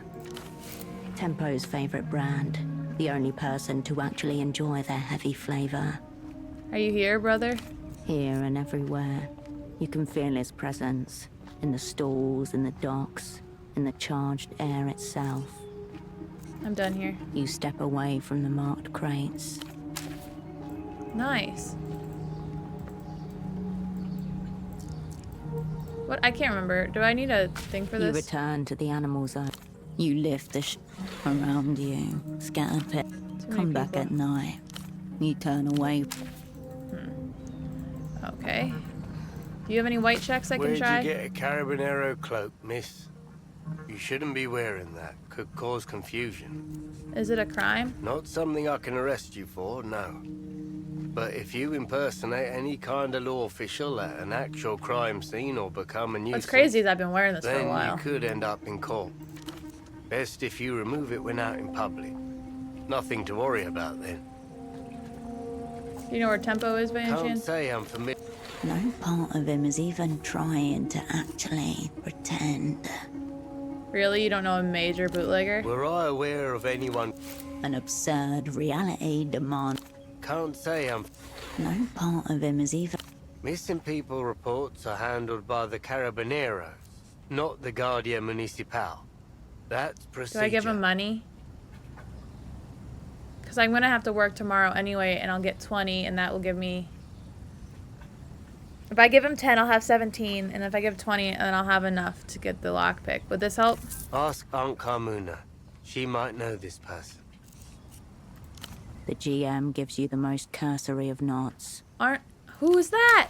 Tempo's favorite brand. The only person to actually enjoy their heavy flavor. Are you here, brother? Here and everywhere. You can feel his presence. In the stalls, in the docks, in the charged air itself. I'm done here. You step away from the marked crates. Nice. What? I can't remember. Do I need a thing for You this? return to the animal zone. You lift the around you. Scattered pit. Come back people. at night. You turn away. Okay. Do you have any white checks I can Where'd try? you get a carabinero cloak, miss? You shouldn't be wearing that. Could cause confusion. Is it a crime? Not something I can arrest you for, no. But if you impersonate any kind of law official at an actual crime scene or become a nuisance... What's crazy is I've been wearing this for a then while. you could end up in court. Best if you remove it when out in public. Nothing to worry about then. Do you know where Tempo is by any Can't chance? say I'm familiar. No part of him is even trying to actually pretend. Really? You don't know a major bootlegger? Were I aware of anyone... An absurd reality demand. Can't say I'm... No part of him is even... Missing people reports are handled by the Carabineros, not the Guardia Municipal. That's procedure. Do I give him money? Because I'm going to have to work tomorrow anyway, and I'll get 20, and that will give me... If I give him 10, I'll have 17, and if I give 20, then I'll have enough to get the lockpick. Would this help? Ask Aunt Carmuna. She might know this person. The GM gives you the most cursory of knots. Who is that?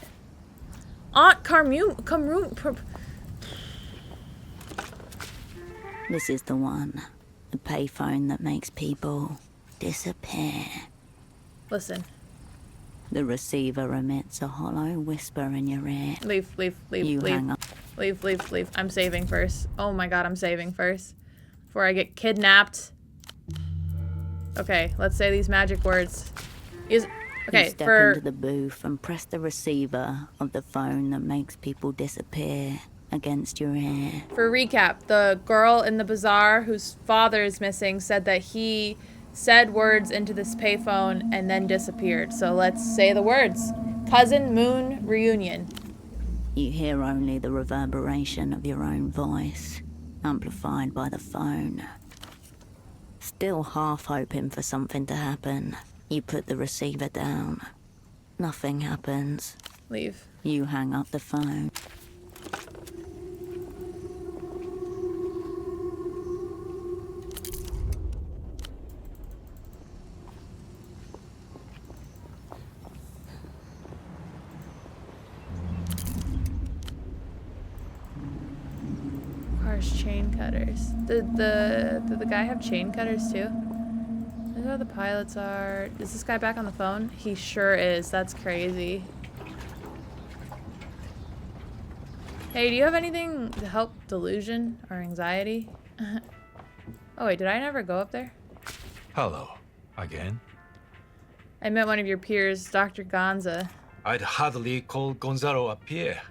Aunt Carmune. This is the one. The payphone that makes people disappear. Listen. The receiver emits a hollow whisper in your ear. Leave. Hang up. Leave. I'm saving first. Oh my god, I'm saving first. Before I get kidnapped. Okay, let's say these magic words. Okay, you step into the booth and press the receiver of the phone that makes people disappear against your ear. For recap, the girl in the bazaar whose father is missing said that he said words into this payphone and then disappeared. So let's say the words. Cousin Moon reunion. You hear only the reverberation of your own voice, amplified by the phone. Still half hoping for something to happen, you put the receiver down. Nothing happens. Leave. You hang up the phone. Chain cutters. Did the guy have chain cutters too? Those are the pilots are. Is this guy back on the phone? He sure is. That's crazy. Hey, do you have anything to help delusion or anxiety? Oh wait, did I never go up there? Hello, again. I met one of your peers, Dr. Gonza. I'd hardly call Gonzalo a peer.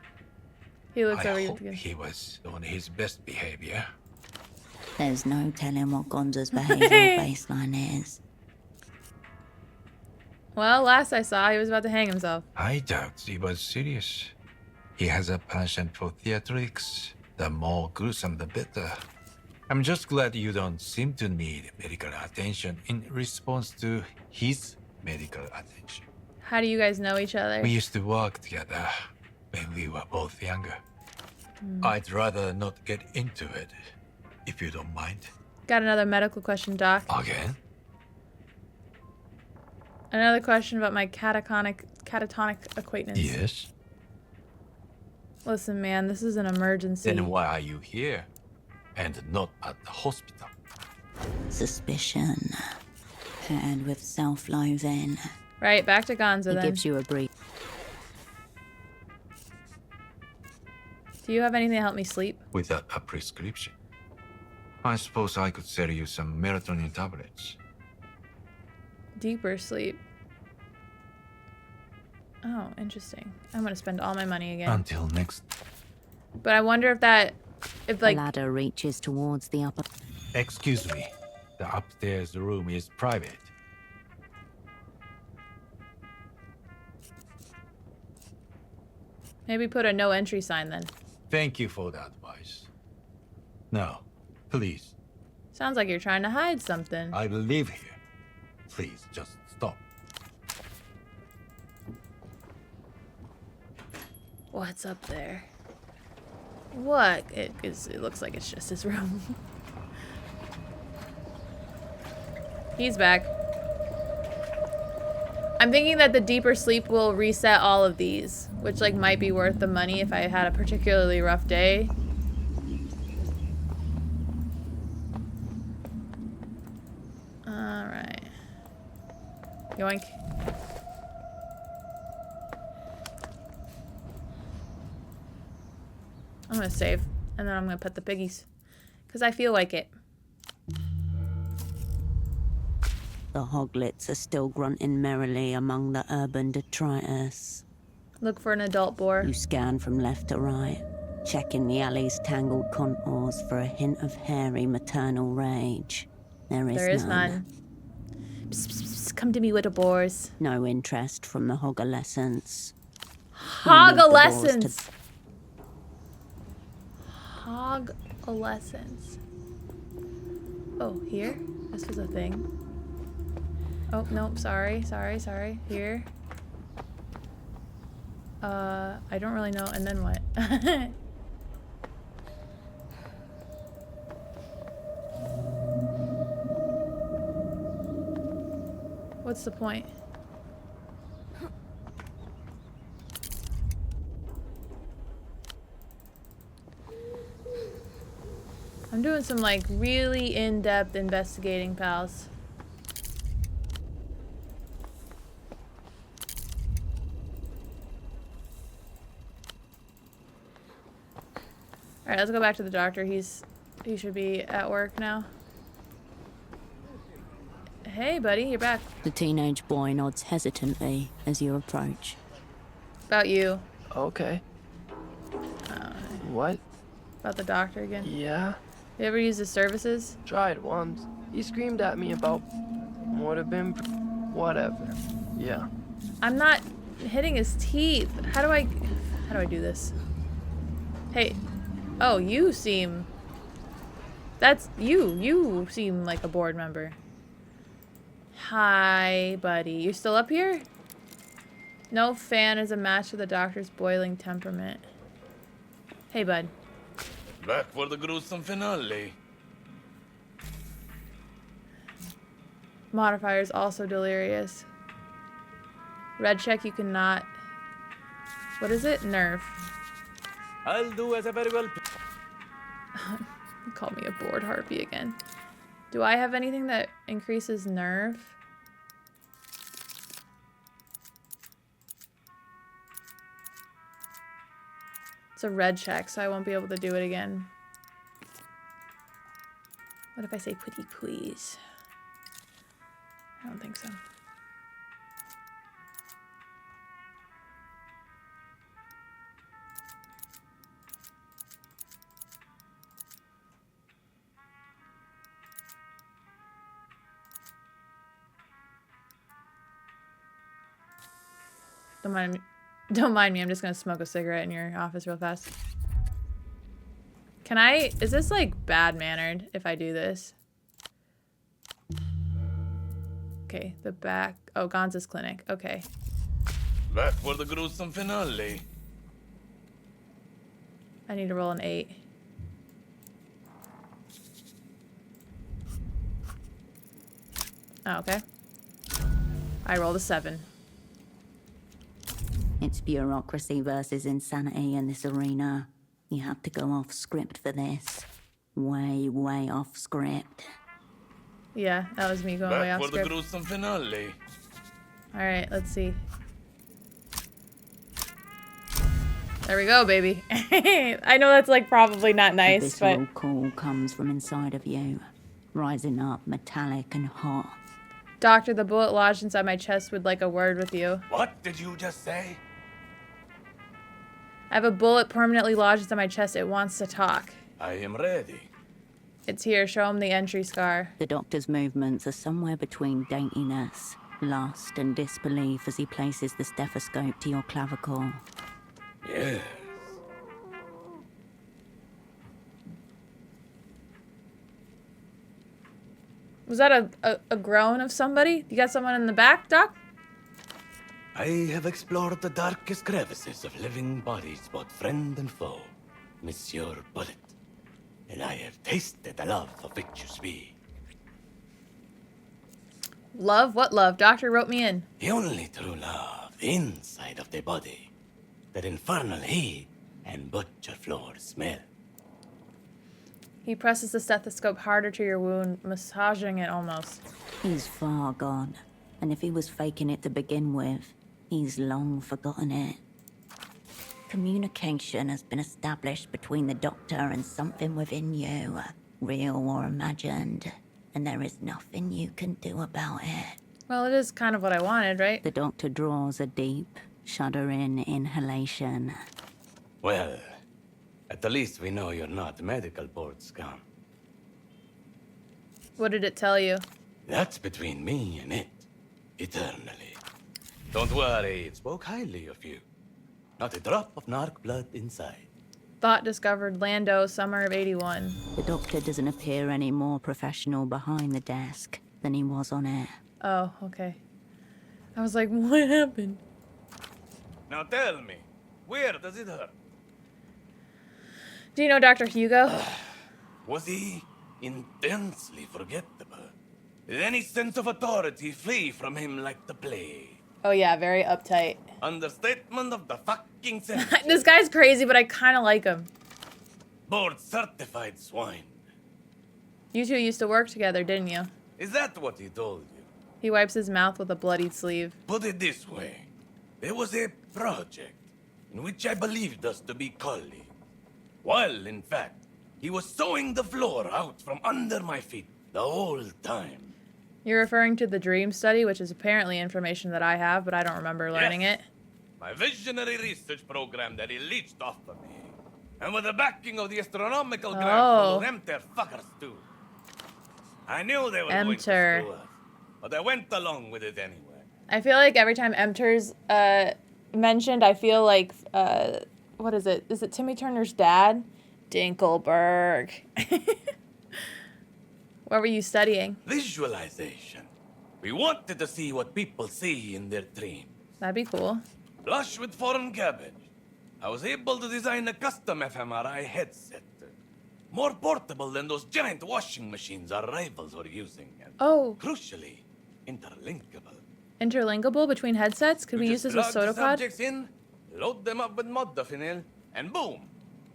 He looks over I you. hope he was on his best behavior. There's no telling what Gonza's behavioral baseline is. Well, last I saw, he was about to hang himself. I doubt he was serious. He has a penchant for theatrics. The more gruesome, the better. I'm just glad you don't seem to need medical attention in response to his medical attention. How do you guys know each other? We used to work together when we were both younger. I'd rather not get into it, if you don't mind. Got another medical question, Doc. Again? Another question about my catatonic acquaintance. Yes? Listen, man, this is an emergency. Then why are you here and not at the hospital? Suspicion, paired with self-loathing. Right, back to Gonza then. It gives you a brief. Do you have anything to help me sleep? Without a prescription. I suppose I could sell you some melatonin tablets. Deeper sleep. Oh, interesting. I'm gonna spend all my money again. Until next. But I wonder if like... The ladder reaches towards the upper... Excuse me. The upstairs room is private. Maybe put a no entry sign then. Thank you for the advice. Now, please. Sounds like you're trying to hide something. I live here. Please, just stop. What's up there? What? It looks like it's just his room. He's back. I'm thinking that the deeper sleep will reset all of these, which like might be worth the money if I had a particularly rough day. Alright. Yoink. I'm gonna save, and then I'm gonna pet the piggies. Because I feel like it. The hoglets are still grunting merrily among the urban detritus. Look for an adult boar. You scan from left to right, checking the alley's tangled contours for a hint of hairy maternal rage. There is none. Psst, psst, psst, come to me, little boars. No interest from the hogolescents. Hog-alescence. Hog-alescence. Oh, here? This was a thing. Oh, nope, sorry. Here. I don't really know. And then what? What's the point? I'm doing some like really in-depth investigating, pals. Alright, let's go back to the doctor. He should be at work now. Hey, buddy, you're back. The teenage boy nods hesitantly as you approach. About you. Okay. What? About the doctor again. Yeah? You ever use his services? Tried once. He screamed at me about would have been whatever. Yeah. I'm not hitting his teeth. How do I do this? Hey. Oh, you seem... That's you. You seem like a board member. Hi, buddy. You still up here? No fan is a match for the doctor's boiling temperament. Hey, bud. Back for the gruesome finale. Modifier's also delirious. Red check, you cannot... What is it? Nerf. I'll do as I very well. Call me a bored harpy again. Do I have anything that increases nerve? It's a red check, so I won't be able to do it again. What if I say pretty please? I don't think so. Don't mind me, I'm just gonna smoke a cigarette in your office real fast. Can I, is this like bad mannered if I do this? Okay, the back, oh, Gonza's clinic, okay. Back for the gruesome finale. I need to roll an 8. Oh, okay. I rolled a 7. It's bureaucracy versus insanity in this arena. You have to go off script for this. Way, way off script. Yeah, that was me going way off Back for script. the gruesome finale. Alright, let's see. There we go, baby. I know that's like probably not nice, This but... visceral call comes from inside of you. Rising up, metallic and hot. Doctor, the bullet lodged inside my chest would like a word with you. What did you just say? I have a bullet permanently lodged inside my chest. It wants to talk. I am ready. It's here. Show him the entry scar. The doctor's movements are somewhere between daintiness, lust, and disbelief as he places the stethoscope to your clavicle. Yes. Was that a groan of somebody? You got someone in the back, Doc? I have explored the darkest crevices of living bodies, both friend and foe, Monsieur Bullet. And I have tasted the love of which you speak. Love? What love? Doctor wrote me in. The only true love, the inside of the body. That infernal heat and butcher floor smell. He presses the stethoscope harder to your wound, massaging it almost. He's far gone. And if he was faking it to begin with, he's long forgotten it. Communication has been established between the doctor and something within you, real or imagined, and there is nothing you can do about it. Well, it is kind of what I wanted, right? The doctor draws a deep, shuddering inhalation. Well, at the least we know you're not medical board scum. What did it tell you? That's between me and it, eternally. Don't worry, it spoke highly of you. Not a drop of narc blood inside. Thought discovered Lando, summer of 81. The doctor doesn't appear any more professional behind the desk than he was on air. Oh, okay. I was like, what happened? Now tell me, where does it hurt? Do you know Dr. Hugo? Was he intensely forgettable? Did any sense of authority flee from him like the plague? Oh yeah, very uptight. Understatement of the fucking century. This guy's crazy, but I kind of like him. Board certified swine. You two used to work together, didn't you? Is that what he told you? He wipes his mouth with a bloodied sleeve. Put it this way. There was a project in which I believed us to be colleagues. While, in fact, he was sawing the floor out from under my feet the whole time. You're referring to the dream study, which is apparently information that I have, but I don't remember learning it. My visionary research program that he leached off of me. And with the backing of the astronomical grant for those Emter fuckers too. I knew they were going to screw us, but I went along with it anyway. I feel like every time Emter's mentioned, I feel like, what is it? Is it Timmy Turner's dad? Dinkelberg. What were you studying? Visualization. We wanted to see what people see in their dreams. That'd be cool. Flush with foreign cabbage. I was able to design a custom fMRI headset. More portable than those giant washing machines our rivals were using. And crucially, interlinkable. Interlinkable between headsets? Could we use this with Plug the Sotopod? subjects in, load them up with modafinil, and boom!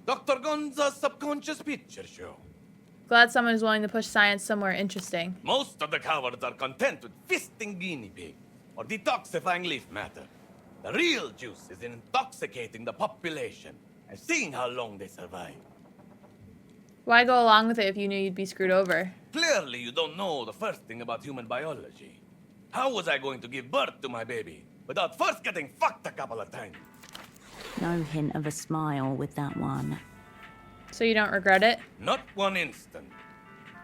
Dr. Gonza's subconscious picture show. Glad someone is willing to push science somewhere interesting. Most of the cowards are content with fisting guinea pig or detoxifying leaf matter. The real juice is in intoxicating the population and seeing how long they survive. Why go along with it if you knew you'd be screwed over? Clearly, you don't know the first thing about human biology. How was I going to give birth to my baby without first getting fucked a couple of times? No hint of a smile with that one. So you don't regret it? Not one instant.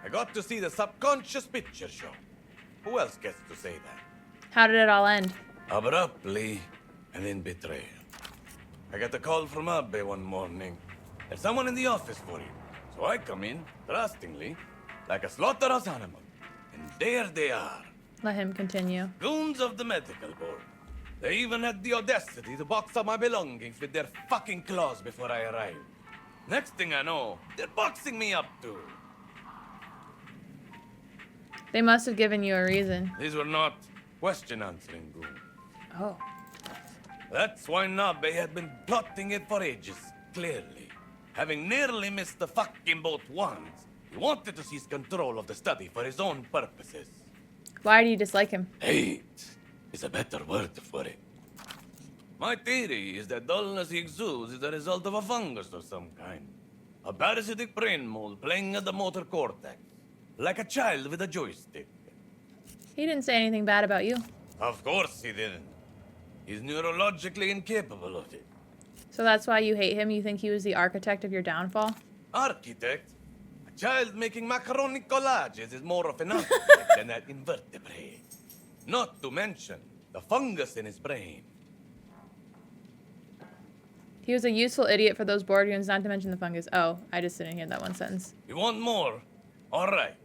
I got to see the subconscious picture show. Who else gets to say that? How did it all end? Abruptly, and in betrayal. I got a call from Abbe one morning. There's someone in the office for you. So I come in, trustingly, like a slaughterhouse animal. And there they are. Let him continue. Goons of the medical board. They even had the audacity to box up my belongings with their fucking claws before I arrived. Next thing I know, they're boxing me up too. They must have given you a reason. These were not question-answering goons. Oh. That's why Nabe had been plotting it for ages, clearly. Having nearly missed the fucking boat once, he wanted to seize control of the study for his own purposes. Why do you dislike him? Hate is a better word for it. My theory is that dullness he exudes is the result of a fungus of some kind. A parasitic brain mold playing at the motor cortex. Like a child with a joystick. He didn't say anything bad about you. Of course he didn't. He's neurologically incapable of it. So that's why you hate him? You think he was the architect of your downfall? Architect? A child making macaroni collages is more of an architect than an invertebrate. Not to mention the fungus in his brain. He was a useful idiot for those boardrooms, not to mention the fungus. Oh, I just didn't hear that one sentence. You want more? All right.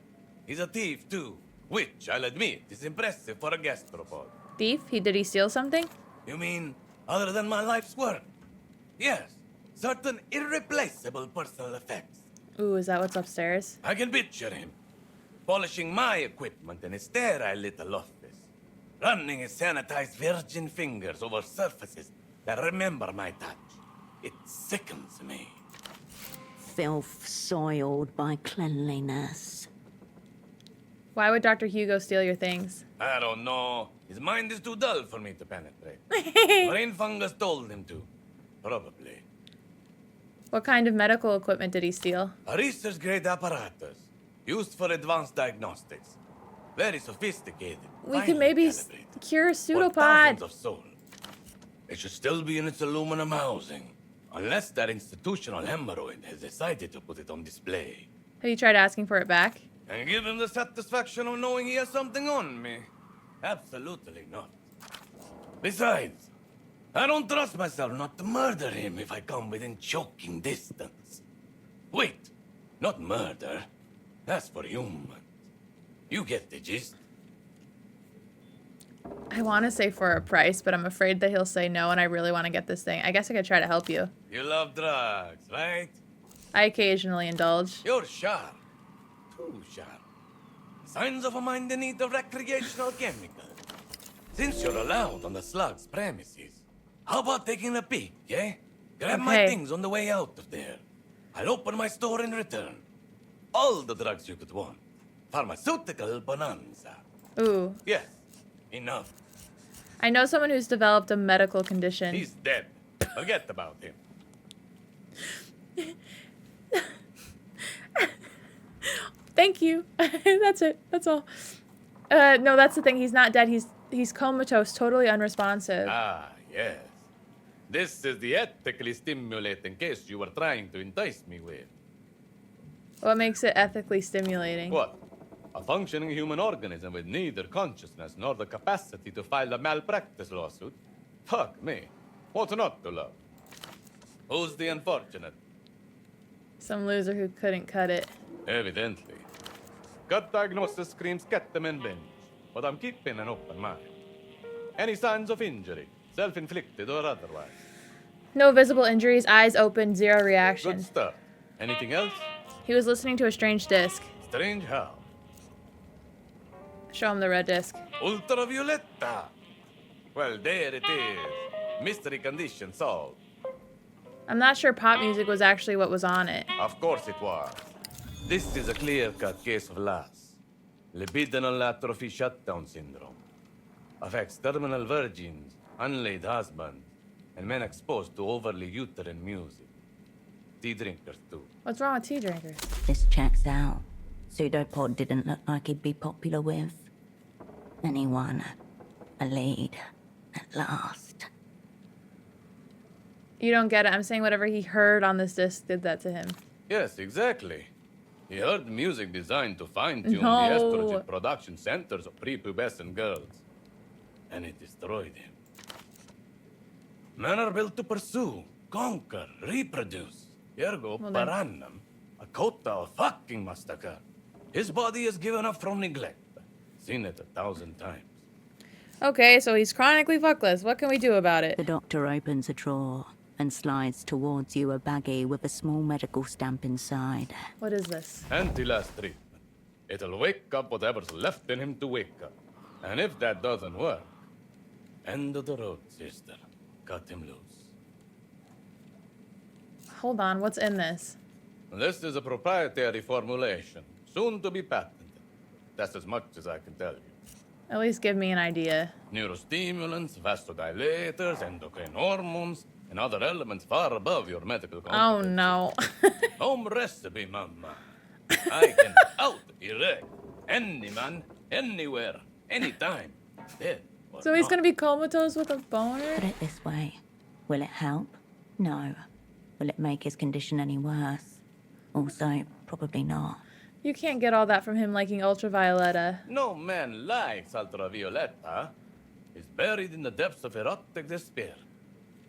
He's a thief, too. Which, I'll admit, is impressive for a gastropod. Thief? Did he steal something? You mean, other than my life's work? Yes. Certain irreplaceable personal effects. Ooh, is that what's upstairs? I can picture him. Polishing my equipment in his sterile little office. Running his sanitized virgin fingers over surfaces that remember my touch. It sickens me. Filth soiled by cleanliness. Why would Dr. Hugo steal your things? I don't know. His mind is too dull for me to penetrate. Brain fungus told him to. Probably. What kind of medical equipment did he steal? A research-grade apparatus. Used for advanced diagnostics. Very sophisticated. We could maybe cure a For pseudopod. thousands of souls. It should still be in its aluminum housing. Unless that institutional hemorrhoid has decided to put it on display. Have you tried asking for it back? And give him the satisfaction of knowing he has something on me. Absolutely not. Besides, I don't trust myself not to murder him if I come within choking distance. Wait, not murder. That's for humans. You get the gist. I want to say for a price, but I'm afraid that he'll say no, and I really want to get this thing. I guess I could try to help you. You love drugs, right? I occasionally indulge. You're sharp. Too sharp. Signs of a mind in need of recreational chemicals. Since you're allowed on the slug's premises, how about taking a peek, eh? Grab my Okay. things on the way out of there. I'll open my store in return. All the drugs you could want. Pharmaceutical bonanza. Ooh. Yes, enough. I know someone who's developed a medical condition. He's dead. Forget about him. Thank you. That's it. That's all. No, that's the thing. He's not dead. He's comatose, totally unresponsive. Ah, yes. This is the ethically stimulating case you were trying to entice me with. What makes it ethically stimulating? What? A functioning human organism with neither consciousness nor the capacity to file a malpractice lawsuit? Fuck me. What's not to love? Who's the unfortunate? Some loser who couldn't cut it. Evidently. Gut diagnosis screams ketamine binge, but I'm keeping an open mind. Any signs of injury, self-inflicted or otherwise? No visible injuries, eyes open, zero reaction. Good stuff. Anything else? He was listening to a strange disc. Strange how? Show him the red disc. Ultravioletta! Well, there it is. Mystery condition solved. I'm not sure pop music was actually what was on it. Of course it was. This is a clear-cut case of LAS. Libidinal atrophy shutdown syndrome. Affects terminal virgins, unlaid husbands, and men exposed to overly uterine music. Tea drinkers too. What's wrong with tea drinkers? This checks out. Pseudopod didn't look like he'd be popular with anyone. A lead, at last. You don't get it. I'm saying whatever he heard on this disc did that to him. Yes, exactly. He heard music designed to fine-tune No. the estrogen production centers of prepubescent girls. And it destroyed him. Men are built to pursue, conquer, reproduce. Ergo Well, then- parannum, a quota of fucking must occur. His body is given up from neglect. Seen it 1,000 times. Okay, so he's chronically fuckless. What can we do about it? The doctor opens a drawer and slides towards you a baggie with a small medical stamp inside. What is this? Anti-last treatment. It'll wake up whatever's left in him to wake up. And if that doesn't work, end of the road, sister. Cut him loose. Hold on, what's in this? This is a proprietary formulation, soon to be patented. That's as much as I can tell you. At least give me an idea. Neurostimulants, vasodilators, endocrine hormones, and other elements far above your medical Oh competence. no. Home recipe, mama. I can out-erect any man, anywhere, anytime. Dead or So he's not. gonna be comatose with a boner? Put it this way. Will it help? No. Will it make his condition any worse? Also, probably not. You can't get all that from him liking Ultravioletta. No man likes Ultravioletta. He's buried in the depths of erotic despair.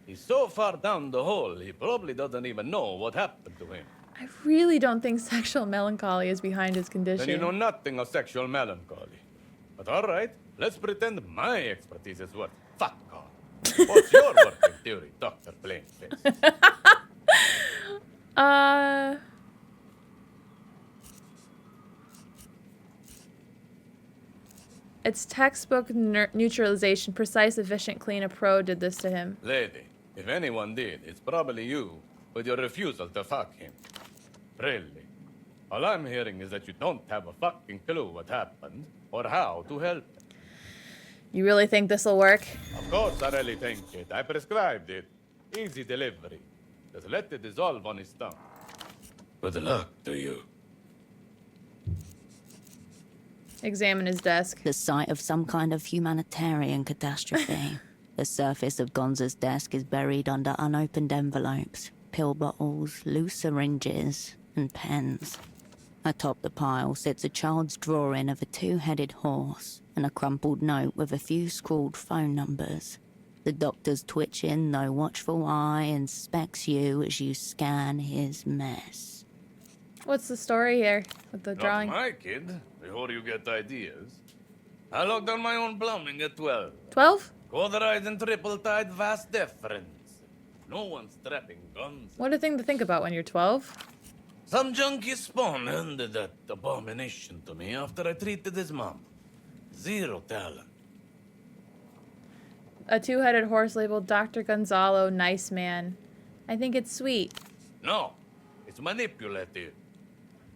He's so far down the hole, he probably doesn't even know what happened to him. I really don't think sexual melancholy is behind his condition. Then you know nothing of sexual melancholy. But all right, let's pretend my expertise is worth fuck all. What's your working theory, Dr. Plainface? It's textbook neutralization. Precise, efficient, clean. A pro did this to him. Lady, if anyone did, it's probably you, with your refusal to fuck him. Really. All I'm hearing is that you don't have a fucking clue what happened, or how to help him. You really think this'll work? Of course I really think it. I prescribed it. Easy delivery. Just let it dissolve on his tongue. Good luck to you. Examine his desk. The site of some kind of humanitarian catastrophe. The surface of Gonza's desk is buried under unopened envelopes, pill bottles, loose syringes, and pens. Atop the pile sits a child's drawing of a two-headed horse and a crumpled note with a few scrawled phone numbers. The doctor's twitching, no watchful eye, inspects you as you scan his mess. What's the story here with the Not drawing? my kid. Before you get ideas. I locked down my own plumbing at 12. 12? Cauterized and triple-tied vast deference. No one's strapping guns. What a thing to think about when you're 12. Some junkie spawn handed that abomination to me after I treated his mom. Zero talent. A two-headed horse labeled Dr. Gonzalo, nice man. I think it's sweet. No, it's manipulative.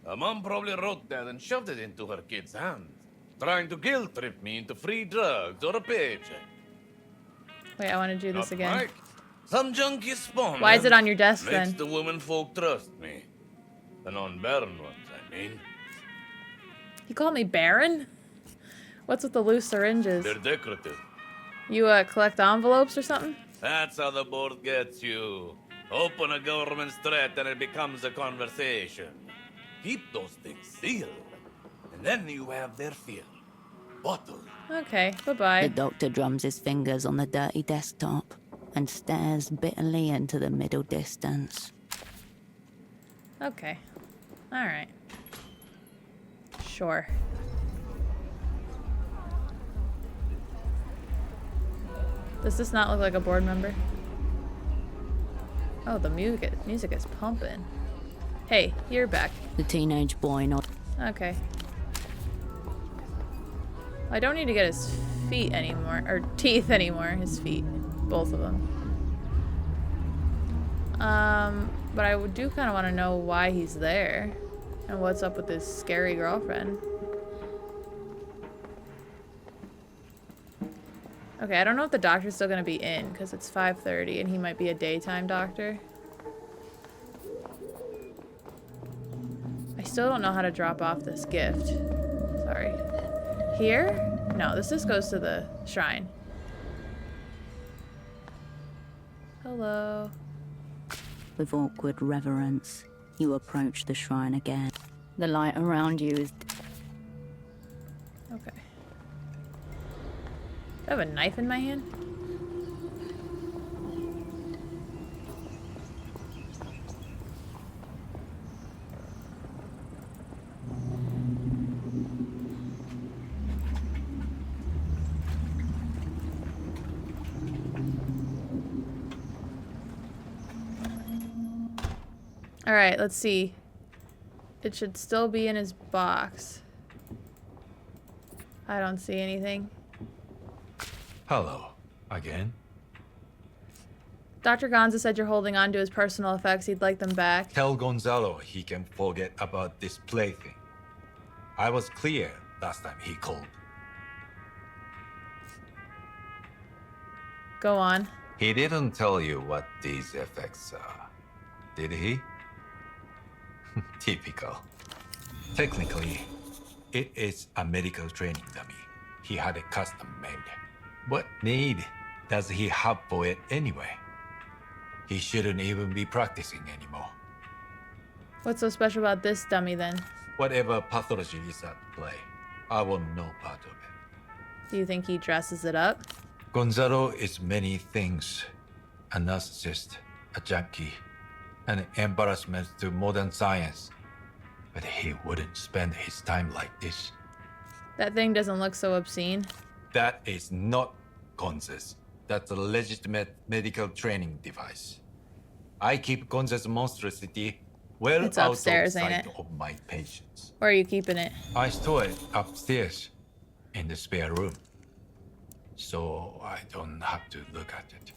Her mom probably wrote that and shoved it into her kid's hands, trying to guilt trip me into free drugs or a paycheck. Wait, I want to do this Not again. Mike. Some junkie spawn. Why is it on your desk makes then? the women folk trust me. The non-barren ones, I mean. You call me Baron? What's with the loose syringes? They're decorative. You collect envelopes or something? That's how the board gets you. Open a government threat and it becomes a conversation. Keep those things sealed, and then you have their fill. Bottled. Okay, bye-bye. The doctor drums his fingers on the dirty desktop and stares bitterly into the middle distance. Okay. Alright. Sure. Does this not look like a board member? Oh, the music is pumping. Hey, you're back. The teenage boy nods. Okay. I don't need to get his feet anymore, or teeth anymore, his feet. Both of them. But I do kind of want to know why he's there. And what's up with his scary girlfriend. Okay, I don't know if the doctor's still going to be in, because it's 5:30 and he might be a daytime doctor. I still don't know how to drop off this gift. Sorry. Here? No, this just goes to the shrine. Hello. With awkward reverence, you approach the shrine again. The light around you is... Okay. Do I have a knife in my hand? Alright, let's see. It should still be in his box. I don't see anything. Hello, again. Dr. Gonza said you're holding on to his personal effects. He'd like them back. Tell Gonzalo he can forget about this plaything. I was clear last time he called. Go on. He didn't tell you what these effects are, did he? Typical. Technically, it is a medical training dummy. He had it custom made. What need does he have for it anyway? He shouldn't even be practicing anymore. What's so special about this dummy then? Whatever pathology is at play, I want no part of it. Do you think he dresses it up? Gonzalo is many things. A narcissist, a junkie, an embarrassment to modern science. But he wouldn't spend his time like this. That thing doesn't look so obscene. That is not Gonza's. That's a legitimate medical training device. I keep Gonza's monstrosity well It's out upstairs, of ain't sight it? of my patients. Where are you keeping it? I store it upstairs in the spare room, so I don't have to look at it.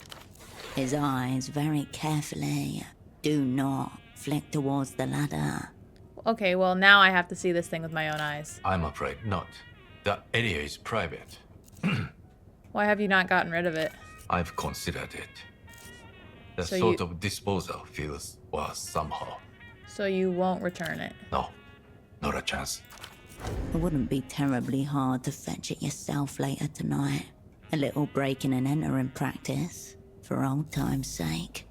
His eyes very carefully do not flick towards the ladder. Okay, well now I have to see this thing with my own eyes. I'm afraid not. The area is private. Why have you not gotten rid of it? I've considered it. The So sort you- of disposal feels worse somehow. So you won't return it. No, not a chance. It wouldn't be terribly hard to fetch it yourself later tonight. A little breaking and entering practice, for old time's sake.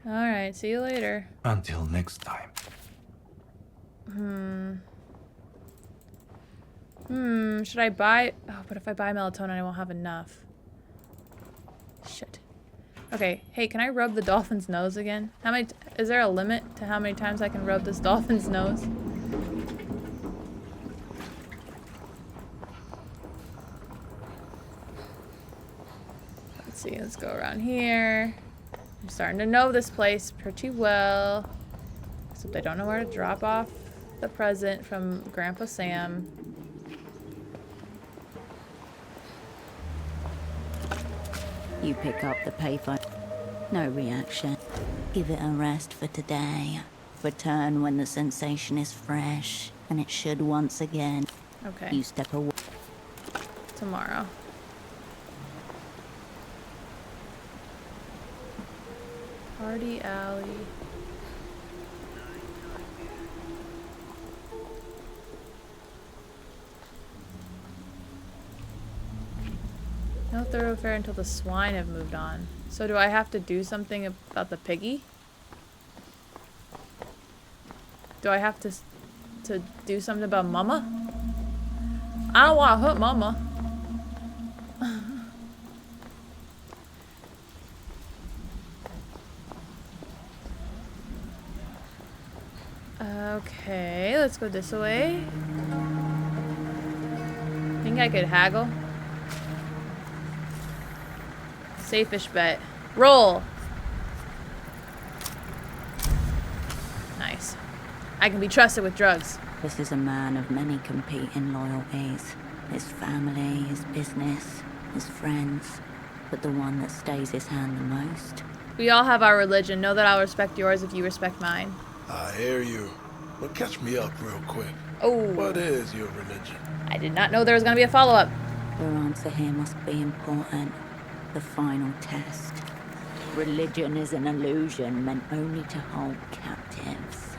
Alright, see you later. Until next time. Should I buy... Oh, but if I buy melatonin, I won't have enough. Shit. Okay, hey, can I rub the dolphin's nose again? How many... Is there a limit to how many times I can rub this dolphin's nose? Let's see, let's go around here. I'm starting to know this place pretty well. Except I don't know where to drop off the present from Grandpa Sam. You pick up the payphone. No reaction. Give it a rest for today. Return when the sensation is fresh, and it should once again. Okay. You step away. Tomorrow. Party alley. No thoroughfare until the swine have moved on. So do I have to do something about the piggy? Do I have to do something about Mama? I don't want to hurt Mama. Okay, let's go this way. Think I could haggle? Safe-ish bet. Roll! Nice. I can be trusted with drugs. This is a man of many competing loyalties. His family, his business, his friends. But the one that stays his hand the most. We all have our religion. Know that I'll respect yours if you respect mine. I hear you. But catch me up real quick. Oh. What is your religion? I did not know there was going to be a follow-up. Your answer here must be important. The final test. Religion is an illusion meant only to hold captives.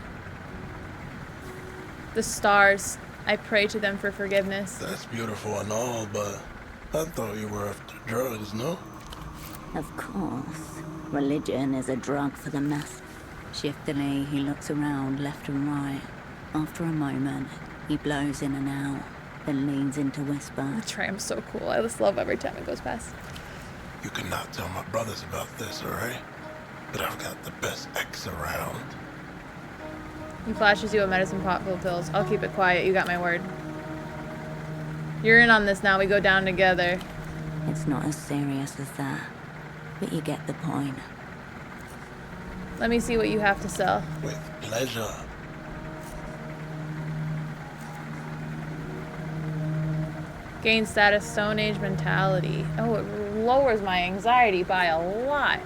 The stars. I pray to them for forgiveness. That's beautiful and all, but I thought you were after drugs, no? Of course. Religion is a drug for the mass. Shiftily, he looks around left and right. After a moment, he blows in and out, then leans into whisper. The tram's so cool. I just love every time it goes past. You cannot tell my brothers about this, alright? But I've got the best ex around. He flashes you a medicine pot full of pills. I'll keep it quiet. You got my word. You're in on this now. We go down together. It's not as serious as that, but you get the point. Let me see what you have to sell. With pleasure. Gain status, Stone Age mentality. Oh, it lowers my anxiety by a lot.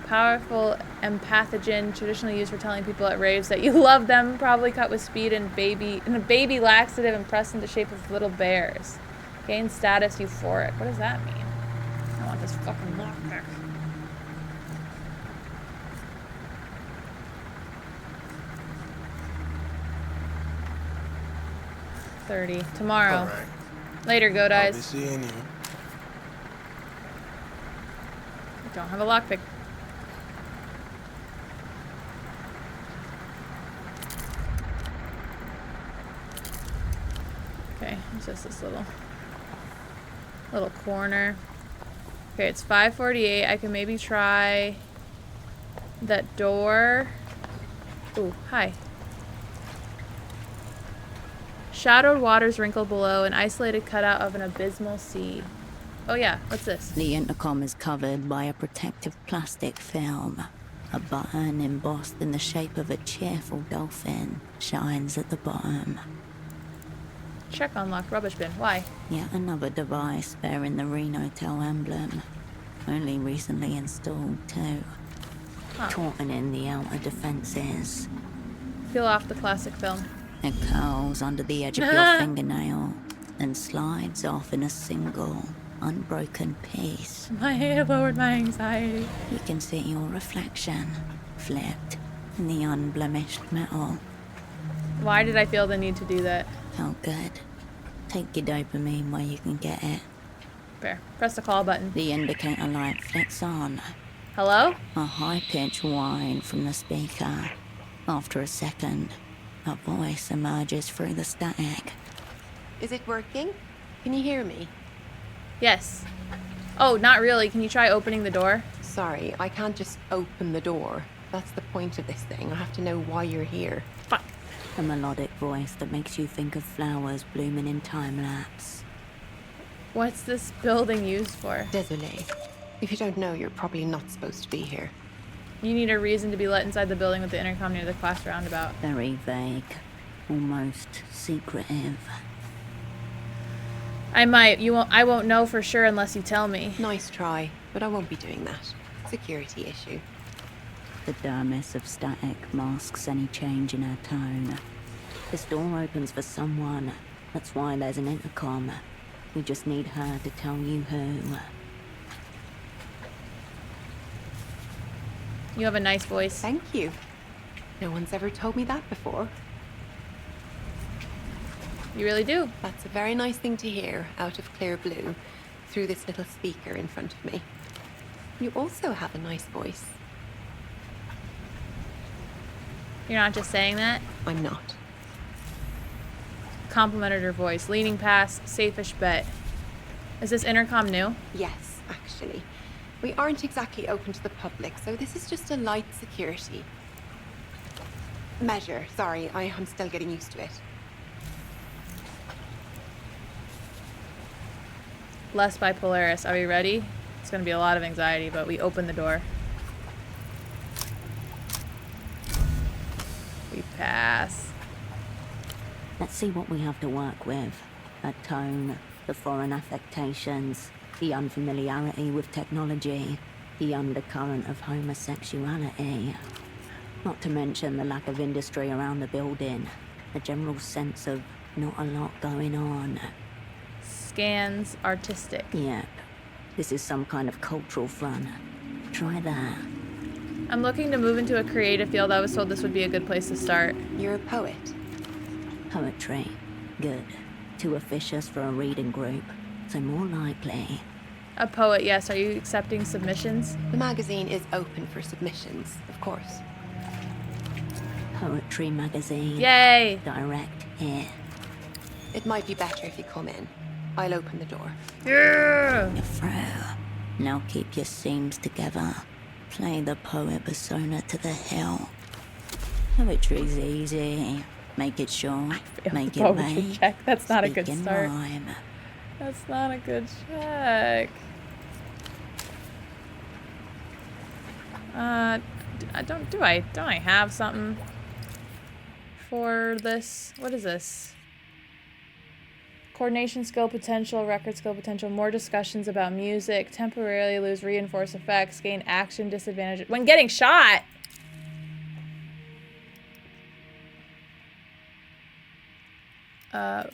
Powerful empathogen, traditionally used for telling people at raves that you love them, probably cut with speed and a baby laxative and pressed in the shape of little bears. Gain status, euphoric. What does that mean? I want this fucking lockpick. $30 tomorrow. Right. Later, Goat I'll Eyes. be seeing you. I don't have a lockpick. Okay, it's just this little corner. Okay, it's 5:48. I can maybe try that door. Ooh, hi. Shadowed waters wrinkle below, an isolated cutout of an abysmal sea. Oh yeah, what's this? The intercom is covered by a protective plastic film. A button embossed in the shape of a cheerful dolphin shines at the bottom. Check unlocked rubbish bin. Why? Yet another device bearing the Renotel emblem. Only recently installed too. Huh. Shortening the outer defenses. Peel off the classic film. It curls under the edge of your fingernail and slides off in a single, unbroken piece. My lowered my anxiety. You can see your reflection, flipped in the unblemished metal. Why did I feel the need to do that? Felt good. Take your dopamine where you can get it. Fair. Press the call button. The indicator light flicks on. Hello? A high-pitched whine from the speaker. After a second, A voice emerges through the static. Is it working? Can you hear me? Yes. Oh, not really. Can you try opening the door? Sorry, I can't just open the door. That's the point of this thing. I have to know why you're here. Fuck. A melodic voice that makes you think of flowers blooming in time-lapse. What's this building used for? Désolé. If you don't know, you're probably not supposed to be here. You need a reason to be let inside the building with the intercom near the class roundabout. Very vague. Almost secretive. I might. I won't know for sure unless you tell me. Nice try, but I won't be doing that. Security issue. The dermis of static masks any change in her tone. This door opens for someone. That's why there's an intercom. We just need her to tell you who. You have a nice voice. Thank you. No one's ever told me that before. You really do. That's a very nice thing to hear out of clear blue through this little speaker in front of me. You also have a nice voice. You're not just saying that? I'm not. Complimented her voice. Leaning past, safe-ish bet. Is this intercom new? Yes, actually. We aren't exactly open to the public, so this is just a light security measure. Sorry, I'm still getting used to it. Less bipolaris. Are we ready? It's going to be a lot of anxiety, but we open the door. We pass. Let's see what we have to work with. Her tone, the foreign affectations, the unfamiliarity with technology, the undercurrent of homosexuality. Not to mention the lack of industry around the building, a general sense of not a lot going on. Scans artistic. Yep. This is some kind of cultural front. Try that. I'm looking to move into a creative field. I was told this would be a good place to start. You're a poet. Poetry. Good. Too officious for a reading group, so more likely. A poet, yes. Are you accepting submissions? The magazine is open for submissions, of course. Poetry magazine. Yay! Direct here. It might be better if you come in. I'll open the door. Yeah! You're through. Now keep your seams together. Play the poet persona to the hill. Poetry's easy. Make it short. Make it Poetry vague. check. That's not a good Speak in start. rhyme. That's not a good check. Don't I have something for this? What is this? Coordination skill potential, record skill potential, more discussions about music, temporarily lose reinforce effects, gain action disadvantage when getting shot.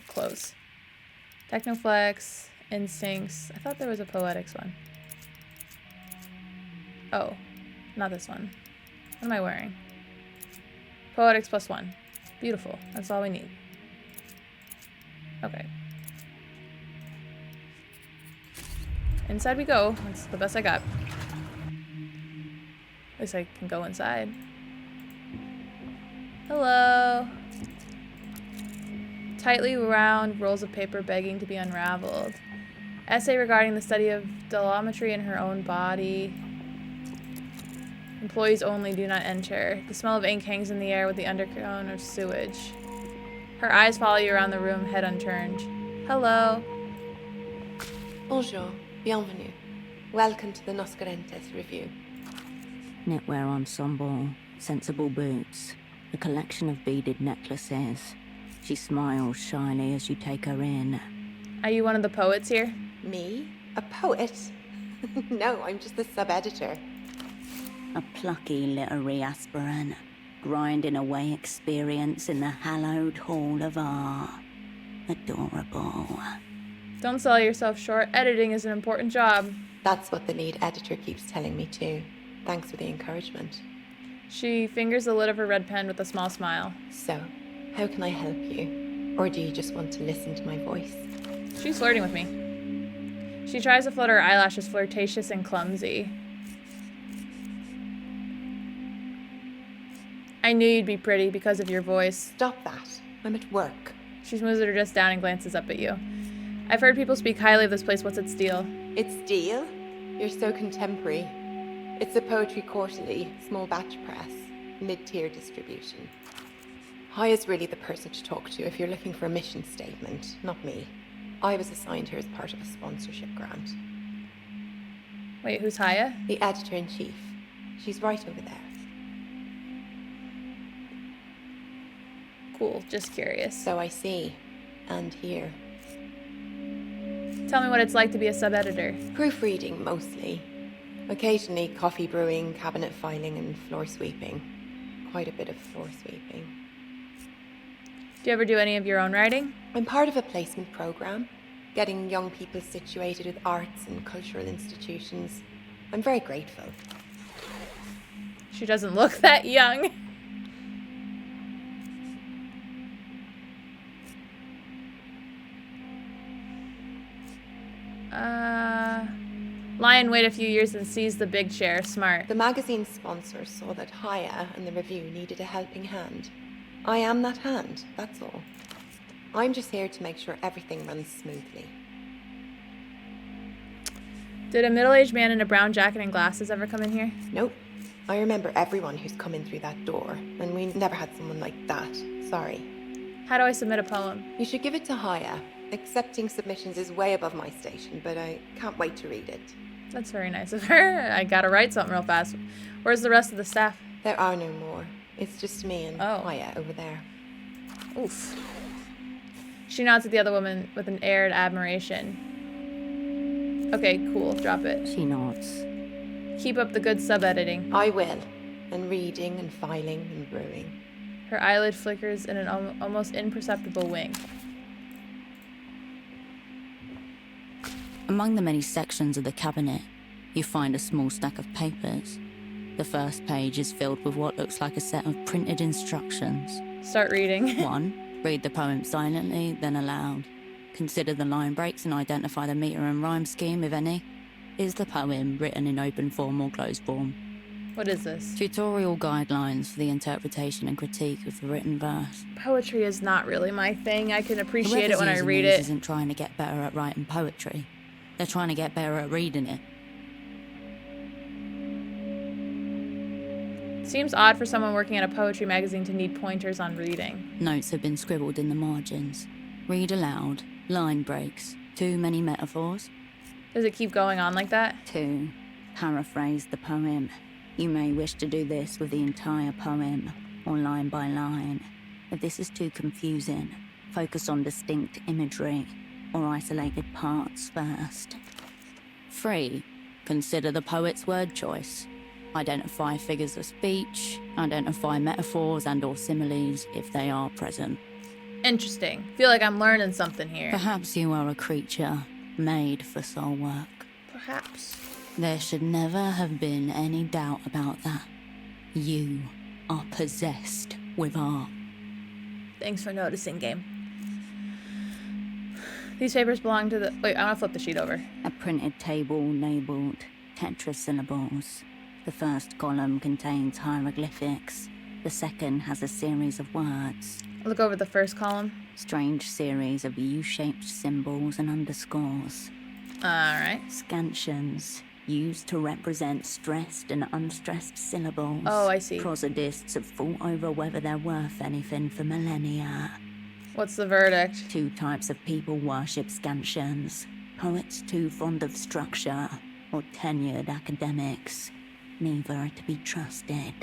Close. Technoflex, instincts. I thought there was a poetics one. Oh, not this one. What am I wearing? Poetics +1. Beautiful. That's all we need. Okay. Inside we go. That's the best I got. At least I can go inside. Hello. Tightly wound rolls of paper begging to be unraveled. Essay regarding the study of dolometry in her own body. Employees only, do not enter. The smell of ink hangs in the air with the undertone of sewage. Her eyes follow you around the room, head unturned. Hello. Bonjour. Bienvenue. Welcome to the Noscarentes review. Knitwear ensemble, sensible boots, a collection of beaded necklaces. She smiles shyly as you take her in. Are you one of the poets here? Me? A poet? No, I'm just the sub-editor. A plucky literary aspirant, grinding away experience in the hallowed hall of art. Adorable. Don't sell yourself short. Editing is an important job. That's what the lead editor keeps telling me too. Thanks for the encouragement. She fingers the lid of her red pen with a small smile. So, how can I help you? Or do you just want to listen to my voice? She's flirting with me. She tries to flutter her eyelashes, flirtatious and clumsy. I knew you'd be pretty because of your voice. Stop that. I'm at work. She smooths her dress down and glances up at you. I've heard people speak highly of this place. What's its deal? Its deal? You're so contemporary. It's a poetry quarterly, small batch press, mid-tier distribution. Haya's really the person to talk to if you're looking for a mission statement, not me. I was assigned her as part of a sponsorship grant. Wait, who's Haya? The editor-in-chief. She's right over there. Cool, just curious. So I see. And hear. Tell me what it's like to be a sub-editor. Proofreading, mostly. Occasionally coffee brewing, cabinet filing, and floor sweeping. Quite a bit of floor sweeping. Do you ever do any of your own writing? I'm part of a placement program, getting young people situated with arts and cultural institutions. I'm very grateful. She doesn't look that young. Lion wait a few years and sees the big chair. Smart. The magazine sponsors saw that Haya and the review needed a helping hand. I am that hand, that's all. I'm just here to make sure everything runs smoothly. Did a middle-aged man in a brown jacket and glasses ever come in here? Nope. I remember everyone who's come in through that door, and we never had someone like that. Sorry. How do I submit a poem? You should give it to Haya. Accepting submissions is way above my station, but I can't wait to read it. That's very nice of her. I gotta write something real fast. Where's the rest of the staff? There are no more. It's just me and Haya over there. Oof. She nods at the other woman with an air of admiration. Okay, cool. Drop it. She nods. Keep up the good sub-editing. I will. And reading and filing and brewing. Her eyelid flickers in an almost imperceptible wink. Among the many sections of the cabinet, you find a small stack of papers. The first page is filled with what looks like a set of printed instructions. Start reading. 1. Read the poem silently, then aloud. Consider the line breaks and identify the meter and rhyme scheme, if any. Is the poem written in open form or closed form? What is this? Tutorial guidelines for the interpretation and critique of the written verse. Poetry is not really my thing. I can appreciate it when I Whoever's read using it. these isn't trying to get better at writing poetry. They're trying to get better at reading it. Seems odd for someone working at a poetry magazine to need pointers on reading. Notes have been scribbled in the margins. Read aloud. Line breaks. Too many metaphors. Does it keep going on like that? 2. Paraphrase the poem. You may wish to do this with the entire poem, or line by line. If this is too confusing, focus on distinct imagery, or isolated parts first. 3. Consider the poet's word choice. Identify figures of speech. Identify metaphors and or similes if they are present. Interesting. Feel like I'm learning something here. Perhaps you are a creature made for soul work. Perhaps. There should never have been any doubt about that. You are possessed with art. Thanks for noticing, game. These papers belong to the... Wait, I want to flip the sheet over. A printed table labeled tetrasyllables. The first column contains hieroglyphics. The second has a series of words. Look over the first column. Strange series of U-shaped symbols and underscores. Alright. Scansions, used to represent stressed and unstressed syllables. Oh, I see. Prosodists have fought over whether they're worth anything for millennia. What's the verdict? 2 types of people worship scansions. Poets too fond of structure, or tenured academics. Neither are to be trusted.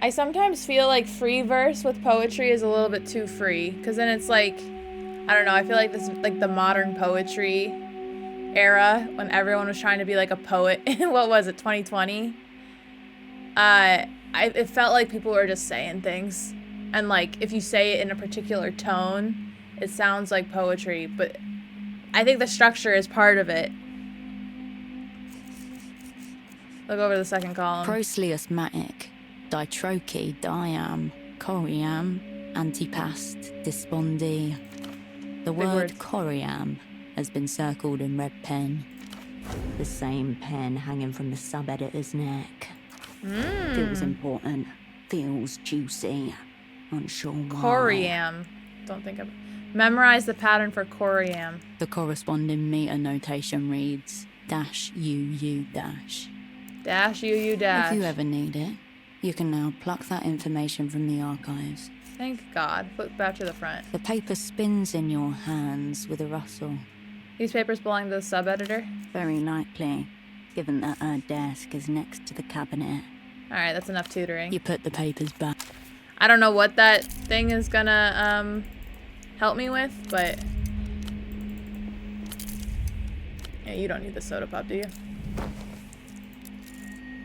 I sometimes feel like free verse with poetry is a little bit too free, because then it's like, I don't know, I feel like this is like the modern poetry era when everyone was trying to be like a poet. What was it, 2020? It felt like people were just saying things, and like if you say it in a particular tone, it sounds like poetry, but I think the structure is part of it. Look over the second column. Proselyusmatic, ditroche, diam, coriam, antipast, dispondi. The Big word words. coriam has been circled in red pen. The same pen hanging from the sub-editor's neck. Mm. Feels important. Feels juicy. Unsure why. Coriam. Don't think of... Memorize the pattern for coriam. The corresponding meter notation reads -UU-. Dash UU dash. If you ever need it, you can now pluck that information from the archives. Thank God. Flip back to the front. The paper spins in your hands with a rustle. These papers belong to the sub-editor? Very likely, given that her desk is next to the cabinet. Alright, that's enough tutoring. You put the papers back. I don't know what that thing is gonna, help me with, but... Yeah, you don't need the soda pop, do you?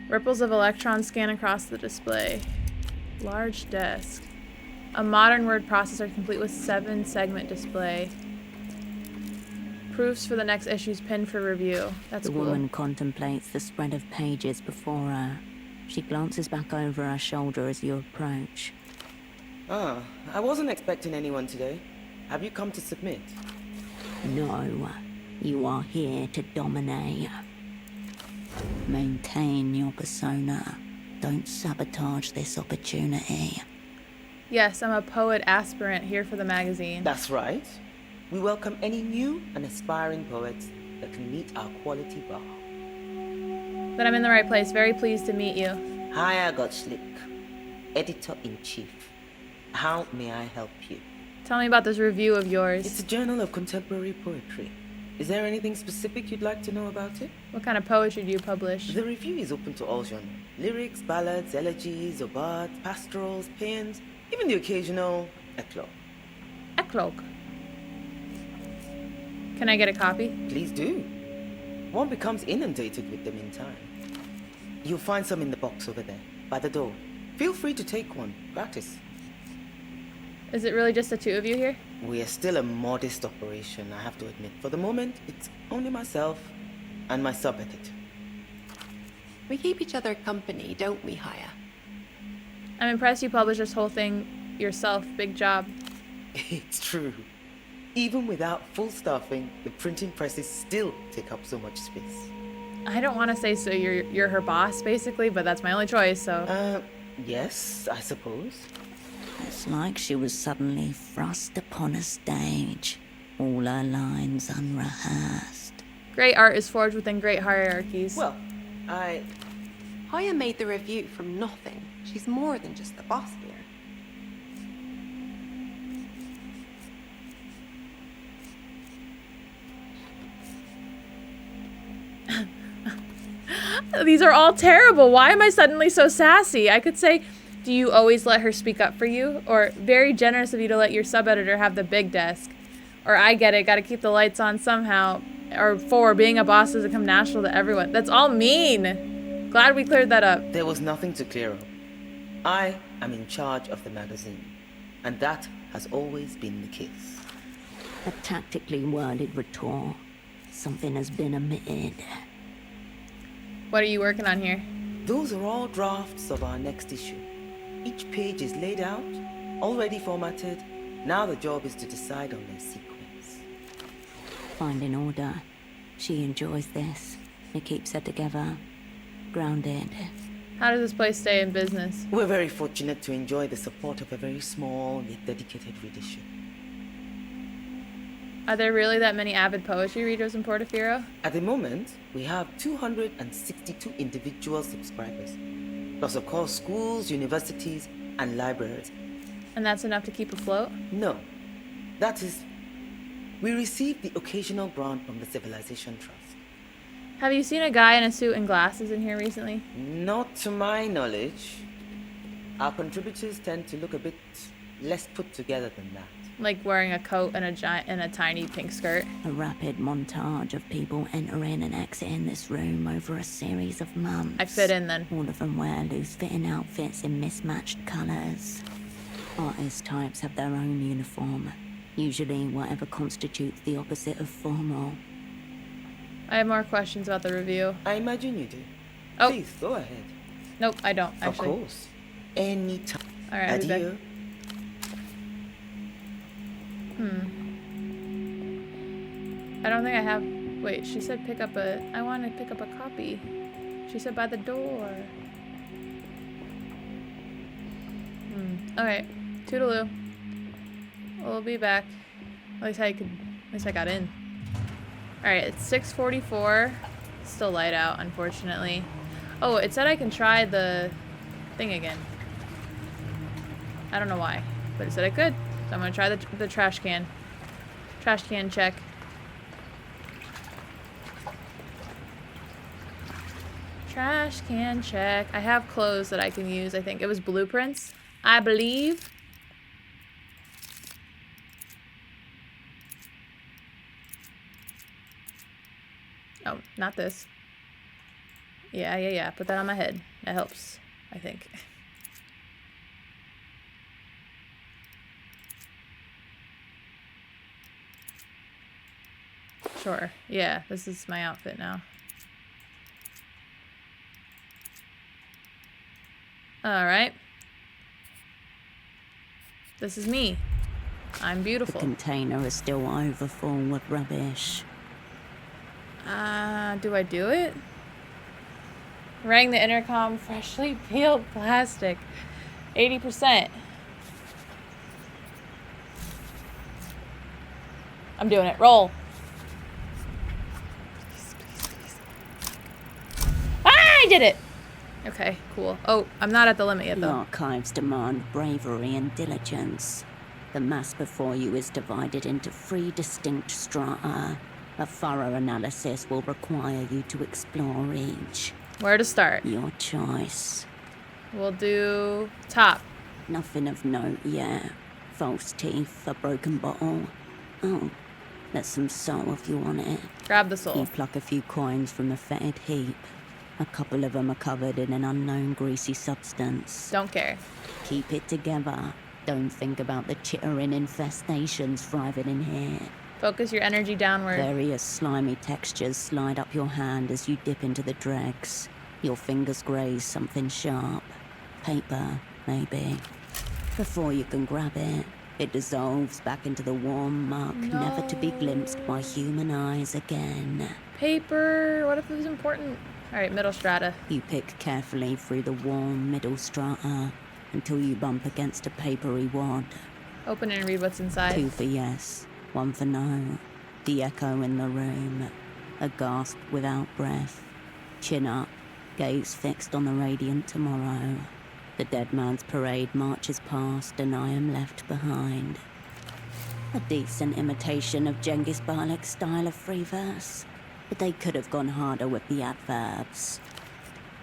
Ripples of electrons scan across the display. Large desk. A modern word processor complete with 7-segment display. Proofs for the next issue's pinned for review. That's cool. The woman contemplates the spread of pages before her. She glances back over her shoulder as you approach. Ah, I wasn't expecting anyone today. Have you come to submit? No, you are here to dominate. Maintain your persona. Don't sabotage this opportunity. Yes, I'm a poet aspirant here for the magazine. That's right. We welcome any new and aspiring poets that can meet our quality bar. Then I'm in the right place. Very pleased to meet you. Hi, I got Slick, Editor-in-Chief. How may I help you? Tell me about this review of yours. It's a journal of contemporary poetry. Is there anything specific you'd like to know about it? What kind of poetry do you publish? The review is open to all genres. Lyrics, ballads, elegies, obads, pastorals, paeans, even the occasional eclogue. Eclogue? Can I get a copy? Please do. One becomes inundated with them in time. You'll find some in the box over there, by the door. Feel free to take one, gratis. Is it really just the two of you here? We are still a modest operation, I have to admit. For the moment, it's only myself and my sub-editor. We keep each other company, don't we, Haya? I'm impressed you published this whole thing yourself. Big job. It's true. Even without full staffing, the printing presses still take up so much space. I don't want to say so you're her boss, basically, but that's my only choice, so... Yes, I suppose. It's like she was suddenly thrust upon a stage, all her lines unrehearsed. Great art is forged within great hierarchies. Well, Haya made the review from nothing. She's more than just the boss here. These are all terrible. Why am I suddenly so sassy? I could say, do you always let her speak up for you? Or very generous of you to let your sub-editor have the big desk. Or I get it, gotta keep the lights on somehow. Or 4, being a boss doesn't come natural to everyone. That's all mean. Glad we cleared that up. There was nothing to clear up. I am in charge of the magazine. And that has always been the case. A tactically worded retort. Something has been omitted. What are you working on here? Those are all drafts of our next issue. Each page is laid out, already formatted. Now the job is to decide on their sequence. Finding order. She enjoys this. It keeps her together. Grounded. How does this place stay in business? We're very fortunate to enjoy the support of a very small yet dedicated readership. Are there really that many avid poetry readers in Portifiro? At the moment, we have 262 individual subscribers. Plus, of course, schools, universities, and libraries. And that's enough to keep afloat? No. That is, we receive the occasional grant from the Civilization Trust. Have you seen a guy in a suit and glasses in here recently? Not to my knowledge. Our contributors tend to look a bit less put together than that. Like wearing a coat and a tiny pink skirt? A rapid montage of people entering and exiting this room over a series of months. I fit in then. All of them wear loose-fitting outfits in mismatched colours. Artist types have their own uniform, usually whatever constitutes the opposite of formal. I have more questions about the review. I imagine you do. Oh. Please, go ahead. Nope, I don't, actually. Of course. Anytime. Alright, I'll be back. I don't think I have... Wait, she said pick up a... I want to pick up a copy. She said by the door. Okay. Toodaloo. We'll be back. At least I got in. Alright, it's 6:44. Still light out, unfortunately. Oh, it said I can try the thing again. I don't know why, but it said I could. So I'm gonna try the trash can. Trash can check. Trash can check. I have clothes that I can use, I think. It was blueprints, I believe. Oh, not this. Yeah. Put that on my head. That helps, I think. Sure. Yeah, this is my outfit now. Alright. This is me. I'm beautiful. The container is still overfull with rubbish. Do I do it? Rang the intercom, freshly peeled plastic. 80%. I'm doing it. Roll. Please. Ah, I did it! Okay, cool. Oh, I'm not at the limit yet, The though. archives demand bravery and diligence. The mass before you is divided into 3 distinct strata. A thorough analysis will require you to explore each. Where to start? Your choice. We'll do top. Nothing of note yet. False teeth, a broken bottle. Oh, there's some soul if you want it. Grab the soul. You pluck a few coins from the fetid heap. A couple of them are covered in an unknown greasy substance. Don't care. Keep it together. Don't think about the chittering infestations thriving in here. Focus your energy downward. Various slimy textures slide up your hand as you dip into the dregs. Your fingers graze something sharp. Paper, maybe. Before you can grab it, it dissolves back into the warm muck, never to be glimpsed by human eyes again. Paper. What if it was important? Alright, middle strata. You pick carefully through the warm middle strata until you bump against a papery wad. Open it and read what's inside. 2 for yes, 1 for no. The echo in the room. A gasp without breath. Chin up, gaze fixed on the radiant tomorrow. The dead man's parade marches past and I am left behind. A decent imitation of Genghis Balek's style of free verse, but they could have gone harder with the adverbs.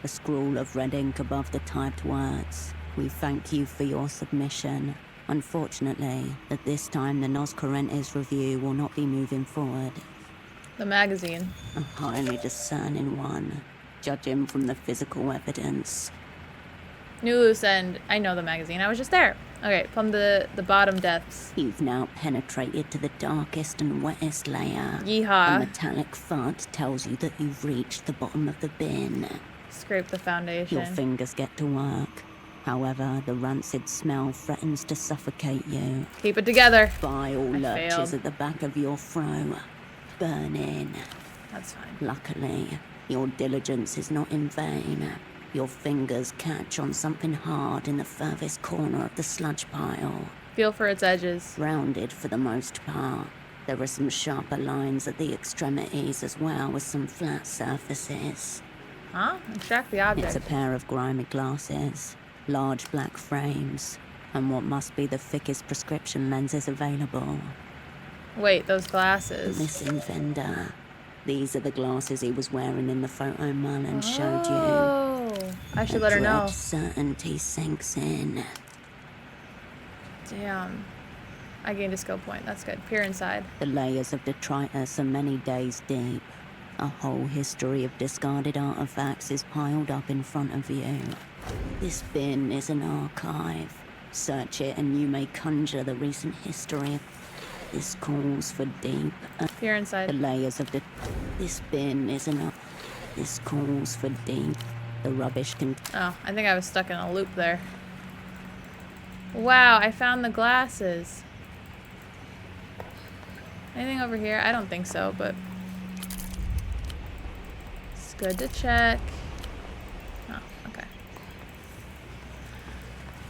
A scrawl of red ink above the typed words. We thank you for your submission. Unfortunately, at this time the Nos Correntes review will not be moving forward. The magazine. A highly discerning one, judging from the physical evidence. New Loose End. I know the magazine. I was just there. Okay, from the bottom depths. You've now penetrated to the darkest and wettest layer. Yeehaw. A metallic thud tells you that you've reached the bottom of the bin. Scrape the foundation. Your fingers get to work. However, the rancid smell threatens to suffocate you. Keep it together. Bile I lurches failed. at the back of your throat, burning. That's fine. Luckily, your diligence is not in vain. Your fingers catch on something hard in the furthest corner of the sludge pile. Feel for its edges. Rounded for the most part. There are some sharper lines at the extremities as well as some flat surfaces. Huh? Extract the object. It's a pair of grimy glasses, large black frames, and what must be the thickest prescription lenses available. Wait, those glasses. Listen, Vendor. These are the glasses he was wearing in the photo Merlin showed you. Oh, I should let her know. Certainty sinks in. Damn. I gained a skill point. That's good. Peer inside. The layers of detritus are many days deep. A whole history of discarded artifacts is piled up in front of you. This bin is an archive. Search it and you may conjure the recent history. This calls for deep. Peer inside. The layers of this bin is an. This calls for deep. The rubbish can. Oh, I think I was stuck in a loop there. Wow, I found the glasses. Anything over here? I don't think so, but it's good to check. Oh, okay.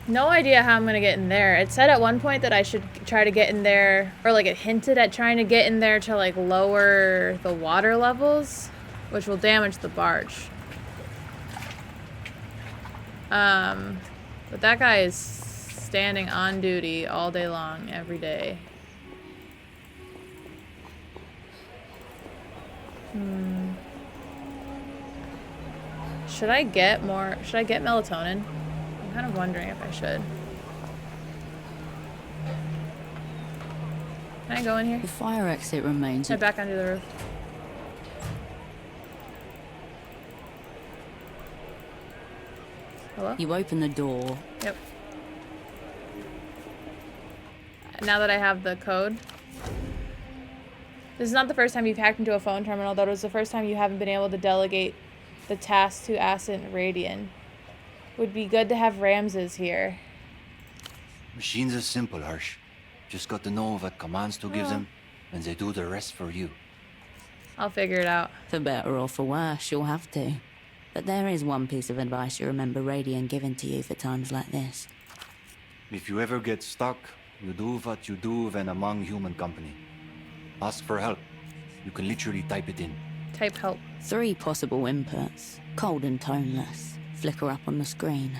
No idea how I'm gonna get in there. It said at one point that I should try to get in there, or like it hinted at trying to get in there to like lower the water levels, which will damage the barge. But that guy is standing on duty all day long, every day. Should I get melatonin? I'm kind of wondering if I should. Can I go in here? The fire exit remains. Head back under the roof. Hello? You open the door. Yep. Now that I have the code. This is not the first time you've hacked into a phone terminal, though it was the first time you haven't been able to delegate the task to Ascent Radian. Would be good to have Ramses here. Machines are simple, Harsh. Just got to know what commands to give them, and they do the rest for you. I'll figure it out. For better or for worse, you'll have to. But there is one piece of advice you remember Radian giving to you for times like this. If you ever get stuck, you do what you do when among human company. Ask for help. You can literally type it in. Type help. 3 possible inputs, cold and toneless, flicker up on the screen.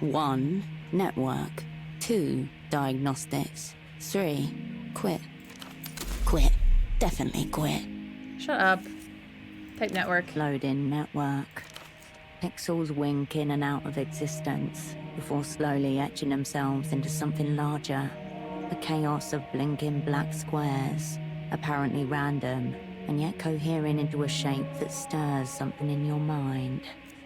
1, network. 2, diagnostics. 3, quit. Quit. Definitely quit. Shut up. Type network. Load in network. Pixels wink in and out of existence before slowly etching themselves into something larger. A chaos of blinking black squares, apparently random, and yet cohering into a shape that stirs something in your mind.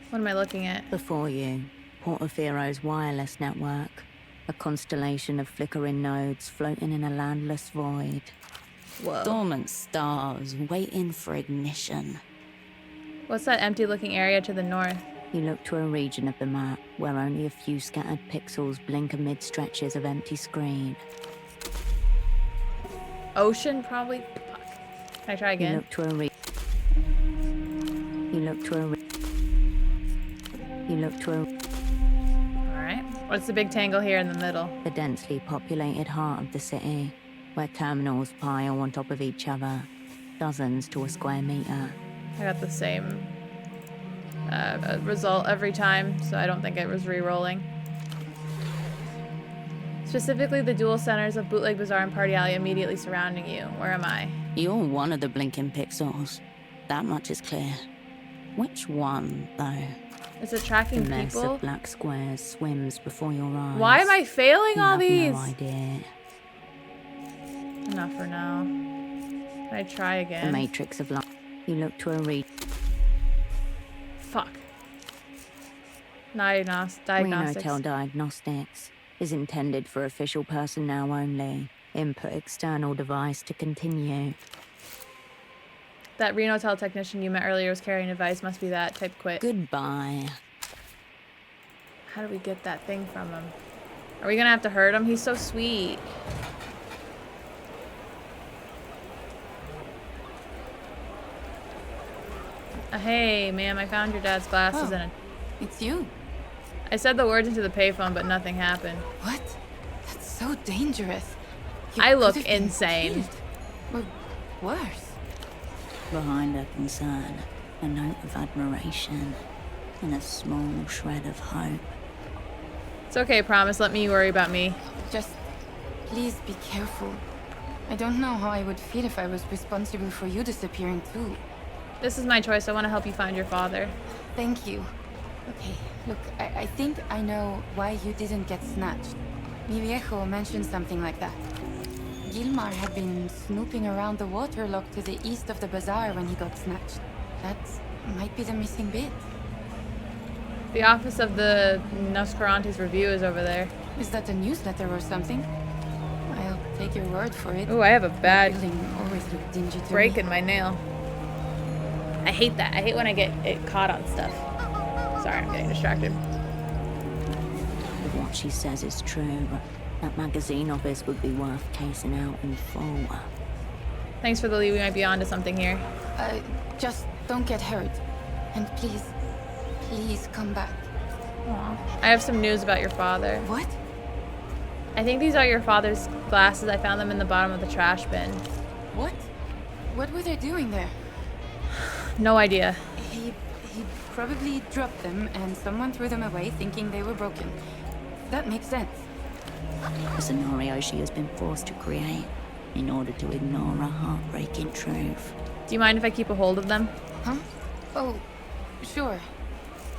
What am I looking at? Before you, Portifiro's wireless network. A constellation of flickering nodes floating in a landless void. Whoa. Dormant stars waiting for ignition. What's that empty-looking area to the north? You look to a region of the map where only a few scattered pixels blink amid stretches of empty screen. Ocean, probably? Fuck. Can I try again? You look to a Alright. What's the big tangle here in the middle? The densely populated heart of the city, where terminals pile on top of each other, dozens to a square meter. I got the same result every time, so I don't think it was re-rolling. Specifically, the dual centers of Bootleg Bazaar and Party Alley immediately surrounding you. Where am I? You're one of the blinking pixels. That much is clear. Which one, though? Is it tracking the mess people? Of black squares swims before your eyes. Why am I failing all these? No idea. Enough for now. Can I try again? The matrix of light. You look to a Fuck. Diagnostics. Renotel Diagnostics is intended for official personnel only. Input external device to continue. That Renotel technician you met earlier was carrying a device. Must be that. Type quit. Goodbye. How do we get that thing from him? Are we gonna have to hurt him? He's so sweet. Hey, ma'am, I found your dad's glasses in it. It's you. I said the words into the payphone, but nothing happened. What? That's so dangerous. You I look could have been insane. killed. Or worse. Behind her concern, a note of admiration and a small shred of hope. It's okay, promise. Let me worry about me. Just please be careful. I don't know how I would feel if I was responsible for you disappearing too. This is my choice. I want to help you find your father. Thank you. Okay, look, I think I know why you didn't get snatched. Mi viejo mentioned something like that. Gilmar had been snooping around the waterlock to the east of the bazaar when he got snatched. That might be the missing bit. The office of the Noscarante's Review is over there. Is that a newsletter or something? I'll take your word for it. Ooh, I have a bad always look dingy to break me. in my nail. I hate that. I hate when I get it caught on stuff. Sorry, I'm getting distracted. If what she says is true, that magazine office would be worth casing out in full. Thanks for the lead. We might be onto something here. Just don't get hurt. And please, please come back. Aw. I have some news about your father. What? I think these are your father's glasses. I found them in the bottom of the trash bin. What? What were they doing there? No idea. He probably dropped them and someone threw them away thinking they were broken. That makes sense. A scenario she has been forced to create in order to ignore a heartbreaking truth. Do you mind if I keep a hold of them? Huh? Oh, sure.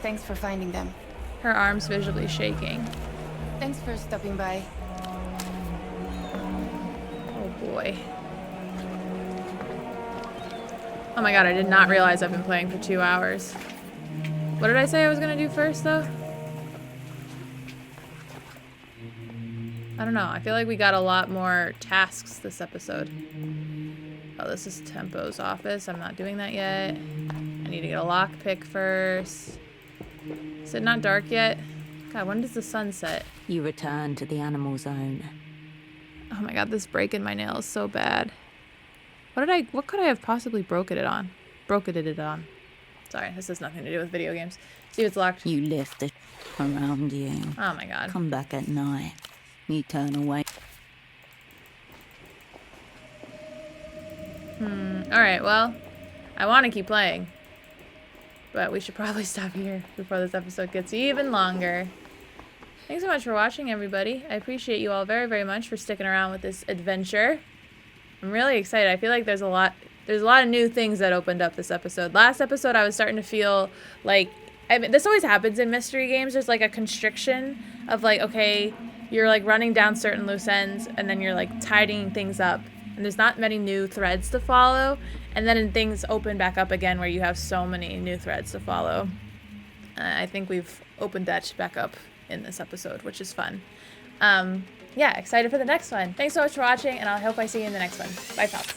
Thanks for finding them. Her arm's visually shaking. Thanks for stopping by. Oh boy. Oh my god, I did not realize I've been playing for 2 hours. What did I say I was gonna do first, though? I don't know. I feel like we got a lot more tasks this episode. Oh, this is Tempo's office. I'm not doing that yet. I need to get a lockpick first. Is it not dark yet? God, when does the sun set? You return to the animal zone. Oh my god, this break in my nail is so bad. What could I have possibly broken it on? Sorry, this has nothing to do with video games. See if it's locked. You lift the around you. Oh my god. Come back at night. You turn away. Alright, well, I want to keep playing. But we should probably stop here before this episode gets even longer. Thanks so much for watching, everybody. I appreciate you all very, very much for sticking around with this adventure. I'm really excited. I feel like there's a lot of new things that opened up this episode. Last episode, I was starting to feel like, I mean, this always happens in mystery games. There's like a constriction of like, okay, you're like running down certain loose ends and then you're like tidying things up. And there's not many new threads to follow. And then things open back up again where you have so many new threads to follow. I think we've opened that back up in this episode, which is fun. Yeah, excited for the next one. Thanks so much for watching, and I hope I see you in the next one. Bye, pals.